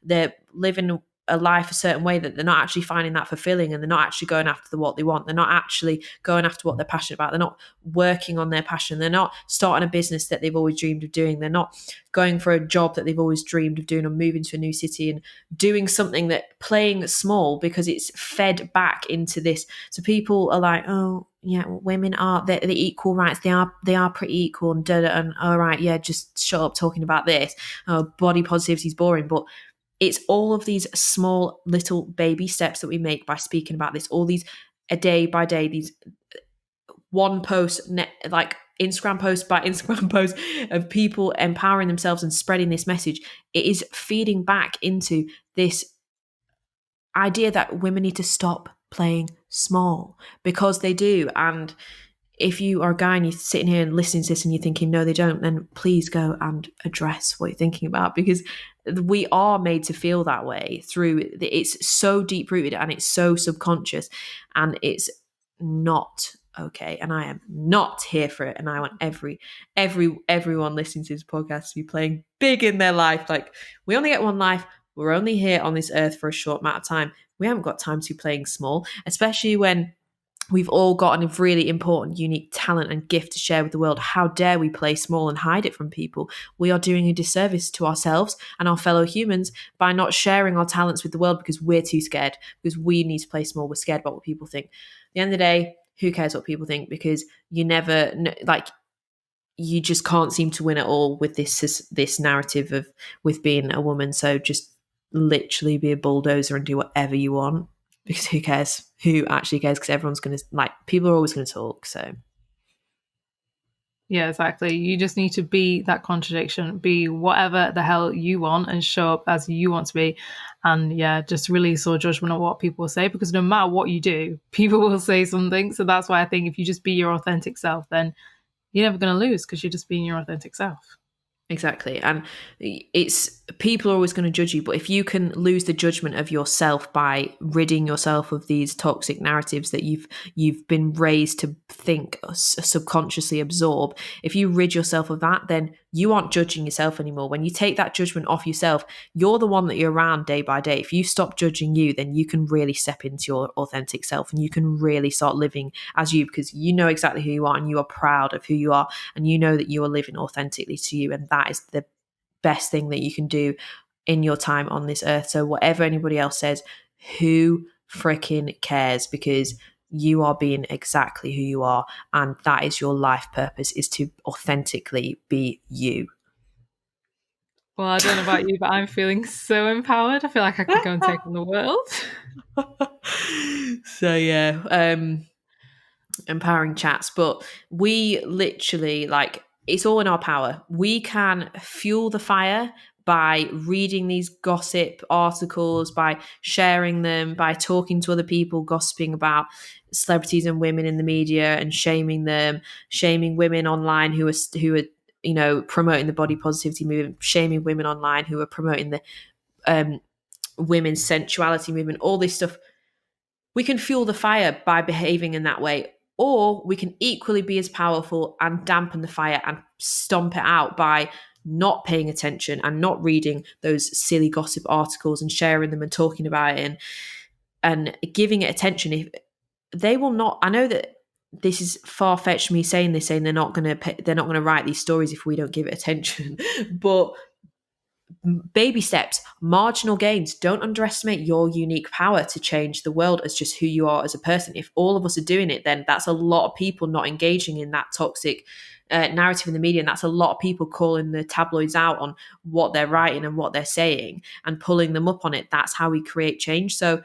they're living a life a certain way that they're not actually finding that fulfilling, and they're not actually going after what they want. They're not actually going after what they're passionate about. They're not working on their passion. They're not starting a business that they've always dreamed of doing. They're not going for a job that they've always dreamed of doing, or moving to a new city and doing something that playing small, because it's fed back into this. So people are like, oh yeah, women are they're equal rights. They are pretty equal, and all right, yeah, just shut up talking about this. Oh, body positivity is boring. But it's all of these small little baby steps that we make by speaking about this, all these a day by day, these one post, like Instagram post by Instagram post of people empowering themselves and spreading this message. It is feeding back into this idea that women need to stop playing small, because they do. And if you are a guy and you're sitting here and listening to this and you're thinking, no, they don't, then please go and address what you're thinking about, because we are made to feel that way it's so deep rooted, and it's so subconscious, and it's not okay. And I am not here for it. And I want everyone listening to this podcast to be playing big in their life. Like, we only get one life. We're only here on this earth for a short amount of time. We haven't got time to be playing small, especially when we've all got a really important, unique talent and gift to share with the world. How dare we play small and hide it from people? We are doing a disservice to ourselves and our fellow humans by not sharing our talents with the world, because we're too scared, because we need to play small. We're scared about what people think. At the end of the day, who cares what people think? Because you never, like, you just can't seem to win at all with this narrative of with being a woman. So just literally be a bulldozer and do whatever you want, because who cares? Who actually cares? Because everyone's going to, like, people are always going to talk. So yeah, exactly. You just need to be that contradiction, be whatever the hell you want, and show up as you want to be. And yeah, just release all judgment on what people say, because no matter what you do, people will say something. So that's why I think if you just be your authentic self, then you're never going to lose, because you're just being your authentic self. exactly. And it's, people are always going to judge you, but if you can lose the judgment of yourself by ridding yourself of these toxic narratives that you've been raised to think, subconsciously absorb, if you rid yourself of that, then you aren't judging yourself anymore. When you take that judgment off yourself, you're the one that you're around day by day. If you stop judging you, then you can really step into your authentic self, and you can really start living as you, because you know exactly who you are, and you are proud of who you are, and you know that you are living authentically to you. And that is the best thing that you can do in your time on this earth. So whatever anybody else says, who freaking cares? Because you are being exactly who you are, and that is your life purpose, is to authentically be you. Well, I don't know about you, but I'm feeling so empowered. I feel like I could go and take on the world. So yeah, empowering chats. But we literally, like, it's all in our power. We can fuel the fire by reading these gossip articles, by sharing them, by talking to other people, gossiping about celebrities and women in the media and shaming them, shaming women online who are promoting the body positivity movement, shaming women online who are promoting the women's sensuality movement, all this stuff. We can fuel the fire by behaving in that way, or we can equally be as powerful and dampen the fire and stomp it out by not paying attention and not reading those silly gossip articles and sharing them and talking about it and giving it attention. If they will not, I know that this is far-fetched me saying this, saying they're not going to write these stories if we don't give it attention, but baby steps, marginal gains. Don't underestimate your unique power to change the world as just who you are as a person. If all of us are doing it, then that's a lot of people not engaging in that toxic narrative in the media, and that's a lot of people calling the tabloids out on what they're writing and what they're saying and pulling them up on it. That's how we create change. So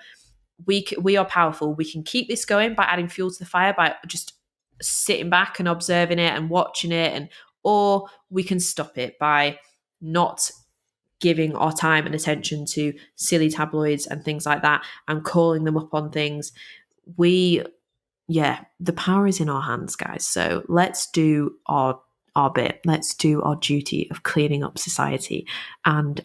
we are powerful. We can keep this going by adding fuel to the fire, by just sitting back and observing it and watching it, or we can stop it by not giving our time and attention to silly tabloids and things like that and calling them up on things. The power is in our hands, guys. So let's do our bit. Let's do our duty of cleaning up society. And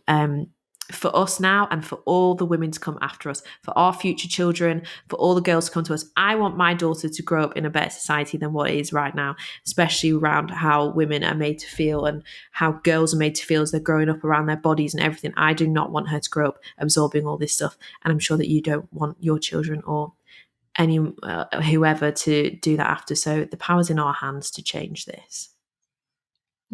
for us now, and for all the women to come after us, for our future children, for all the girls to come to us, I want my daughter to grow up in a better society than what it is right now, especially around how women are made to feel and how girls are made to feel as they're growing up around their bodies and everything. I do not want her to grow up absorbing all this stuff. And I'm sure that you don't want your children or any whoever to do that after. So the power's in our hands to change this.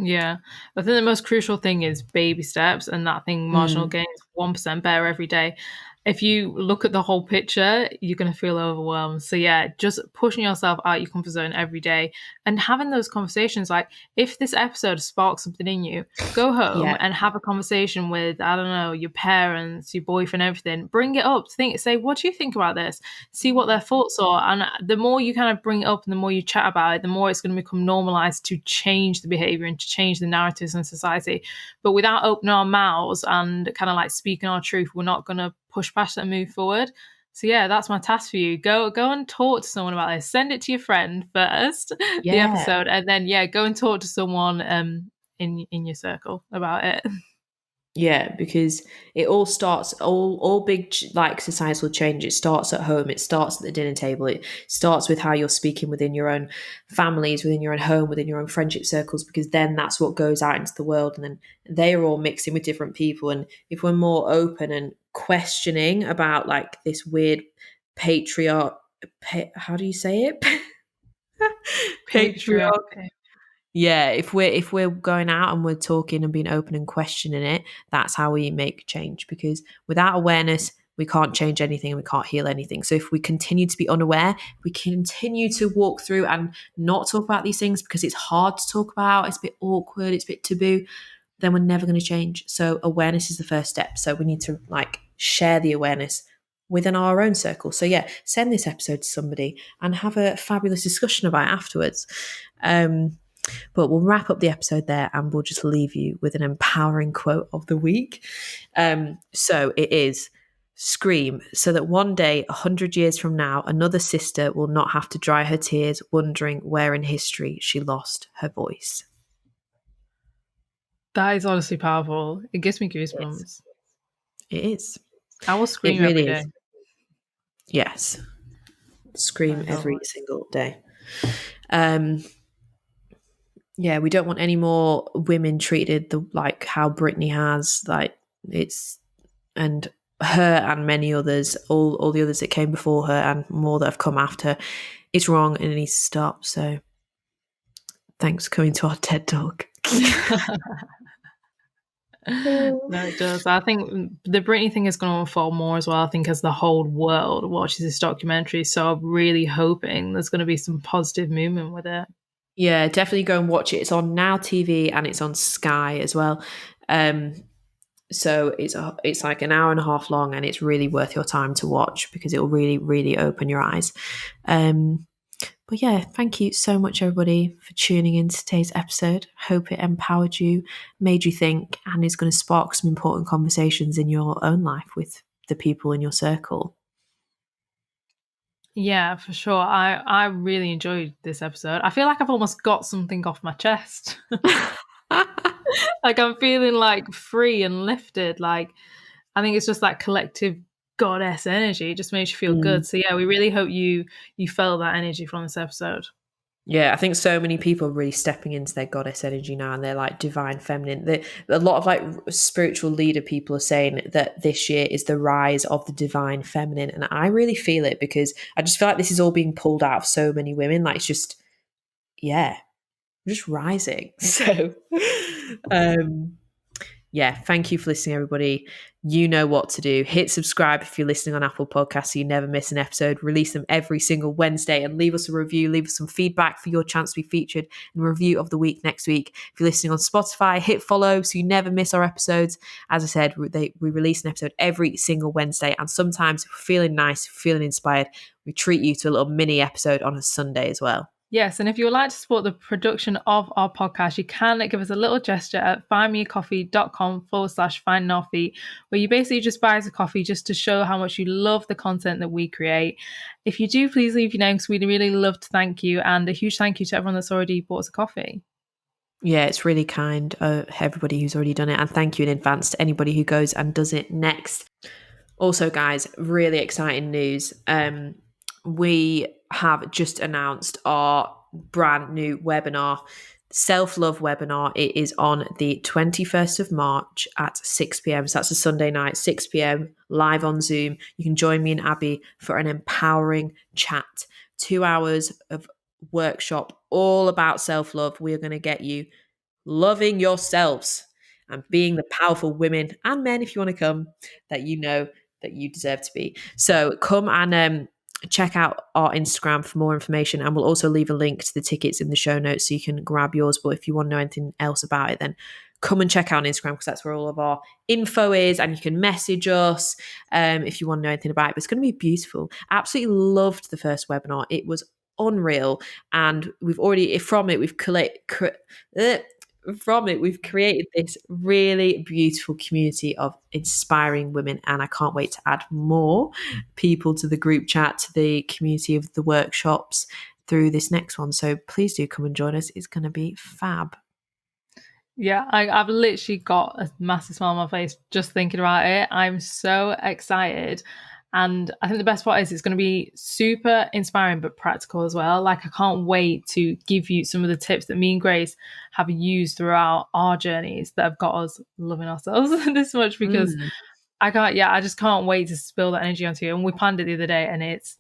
Yeah, I think the most crucial thing is baby steps, and that thing, marginal gains, 1% better every day. If you look at the whole picture, you're going to feel overwhelmed. So yeah, just pushing yourself out your comfort zone every day and having those conversations. Like, if this episode sparks something in you, go home and have a conversation with, I don't know, your parents, your boyfriend, everything. Bring it up. Say, what do you think about this? See what their thoughts are. And the more you kind of bring it up and the more you chat about it, the more it's going to become normalized to change the behavior and to change the narratives in society. But without opening our mouths and kind of like speaking our truth, we're not going to push past it and move forward. So yeah, that's my task for you. Go and talk to someone about this. Send it to your friend first, the episode, and then go and talk to someone in your circle about it. Yeah, because it all starts, all big like societal change, it starts at home, it starts at the dinner table, it starts with how you're speaking within your own families, within your own home, within your own friendship circles, because then that's what goes out into the world, and then they are all mixing with different people. And if we're more open and questioning about like this weird how do you say it? Patriarch. Yeah, if we're going out and we're talking and being open and questioning it, that's how we make change. Because without awareness, we can't change anything and we can't heal anything. So if we continue to be unaware, we continue to walk through and not talk about these things because it's hard to talk about, it's a bit awkward, it's a bit taboo, then we're never going to change. So awareness is the first step. So we need to like share the awareness within our own circle. So yeah, send this episode to somebody and have a fabulous discussion about it afterwards. But we'll wrap up the episode there and we'll just leave you with an empowering quote of the week. So it is, scream so that one day, 100 years from now, another sister will not have to dry her tears wondering where in history she lost her voice. That is honestly powerful. It gives me goosebumps. It is. I will scream every day. Yes. Scream every single day. Yeah, we don't want any more women treated like how Brittany has, like and her and many others, all the others that came before her and more that have come after. It's wrong and it needs to stop. So thanks for coming to our TED Talk. No, it does. I think the Brittany thing is going to unfold more as well, I think, as the whole world watches this documentary. So I'm really hoping there's going to be some positive movement with it. Yeah, definitely go and watch it. It's on Now TV and it's on Sky as well. So it's like an hour and a half long and it's really worth your time to watch because it will really, really open your eyes. But yeah, thank you so much, everybody, for tuning in to today's episode. Hope it empowered you, made you think, and is going to spark some important conversations in your own life with the people in your circle. Yeah, for sure. I really enjoyed this episode. I feel like I've almost got something off my chest. Like I'm feeling like free and lifted. Like I think it's just that collective goddess energy. It just makes you feel good. So yeah, we really hope you felt that energy from this episode. Yeah, I think so many people are really stepping into their goddess energy now, and they're like divine feminine. A lot of like spiritual leader people are saying that this year is the rise of the divine feminine, and I really feel it because I just feel like this is all being pulled out of so many women. Like it's just, yeah, just rising. So, um, yeah, thank you for listening, everybody. You know what to do. Hit subscribe if you're listening on Apple Podcasts so you never miss an episode. Release them every single Wednesday and leave us a review. Leave us some feedback for your chance to be featured in review of the week next week. If you're listening on Spotify, hit follow so you never miss our episodes. As I said, we release an episode every single Wednesday, and sometimes if we're feeling nice, feeling inspired, we treat you to a little mini episode on a Sunday as well. Yes, and if you would like to support the production of our podcast, you can give us a little gesture at findmeacoffee.com/findnorfeet, where you basically just buy us a coffee just to show how much you love the content that we create. If you do, please leave your name because we'd really love to thank you. And a huge thank you to everyone that's already bought us a coffee. Yeah, it's really kind of everybody who's already done it. And thank you in advance to anybody who goes and does it next. Also, guys, really exciting news. We have just announced our brand new webinar, self-love webinar. It is on the 21st of March at 6 p.m. So that's a Sunday night, 6 p.m. live on Zoom. You can join me and Abby for an empowering chat. 2 hours of workshop all about self-love. We are going to get you loving yourselves and being the powerful women and men, if you want to come, that you know that you deserve to be. So come and check out our Instagram for more information, and we'll also leave a link to the tickets in the show notes so you can grab yours. But if you want to know anything else about it, then come and check out on Instagram because that's where all of our info is, and you can message us if you want to know anything about it. But it's going to be beautiful. I absolutely loved the first webinar. It was unreal, and we've already we've created this really beautiful community of inspiring women, and I can't wait to add more people to the group chat, to the community of the workshops through this next one. So please do come and join us. It's going to be fab. Yeah, I've literally got a massive smile on my face just thinking about it. I'm so excited. And I think the best part is it's going to be super inspiring but practical as well. Like I can't wait to give you some of the tips that me and Grace have used throughout our journeys that have got us loving ourselves this much because I just can't wait to spill that energy onto you. And we planned it the other day and it's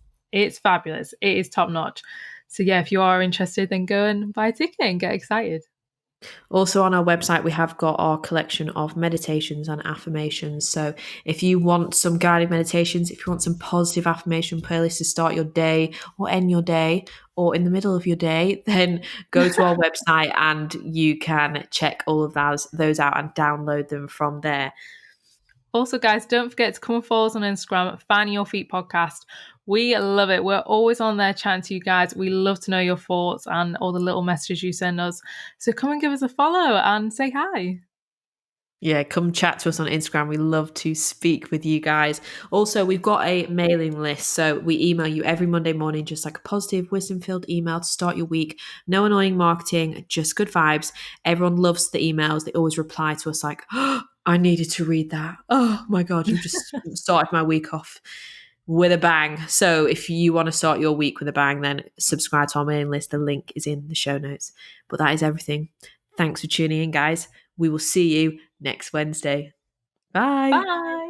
fabulous. It is top notch. So yeah, if you are interested, then go and buy a ticket and get excited. Also on our website, we have got our collection of meditations and affirmations. So if you want some guided meditations, if you want some positive affirmation playlists to start your day or end your day or in the middle of your day, then go to our website and you can check all of those out and download them from there. Also, guys, don't forget to come and follow us on Instagram at Finding Your Feet Podcast. We love it. We're always on there chatting to you guys. We love to know your thoughts and all the little messages you send us. So come and give us a follow and say hi. Yeah, come chat to us on Instagram. We love to speak with you guys. Also, we've got a mailing list. So we email you every Monday morning, just like a positive, wisdom-filled email to start your week. No annoying marketing, just good vibes. Everyone loves the emails. They always reply to us like, oh, I needed to read that. Oh my God, you just started my week off with a bang. So if you want to start your week with a bang, then subscribe to our mailing list. The link is in the show notes. But that is everything. Thanks for tuning in, guys. We will see you next Wednesday. Bye. Bye.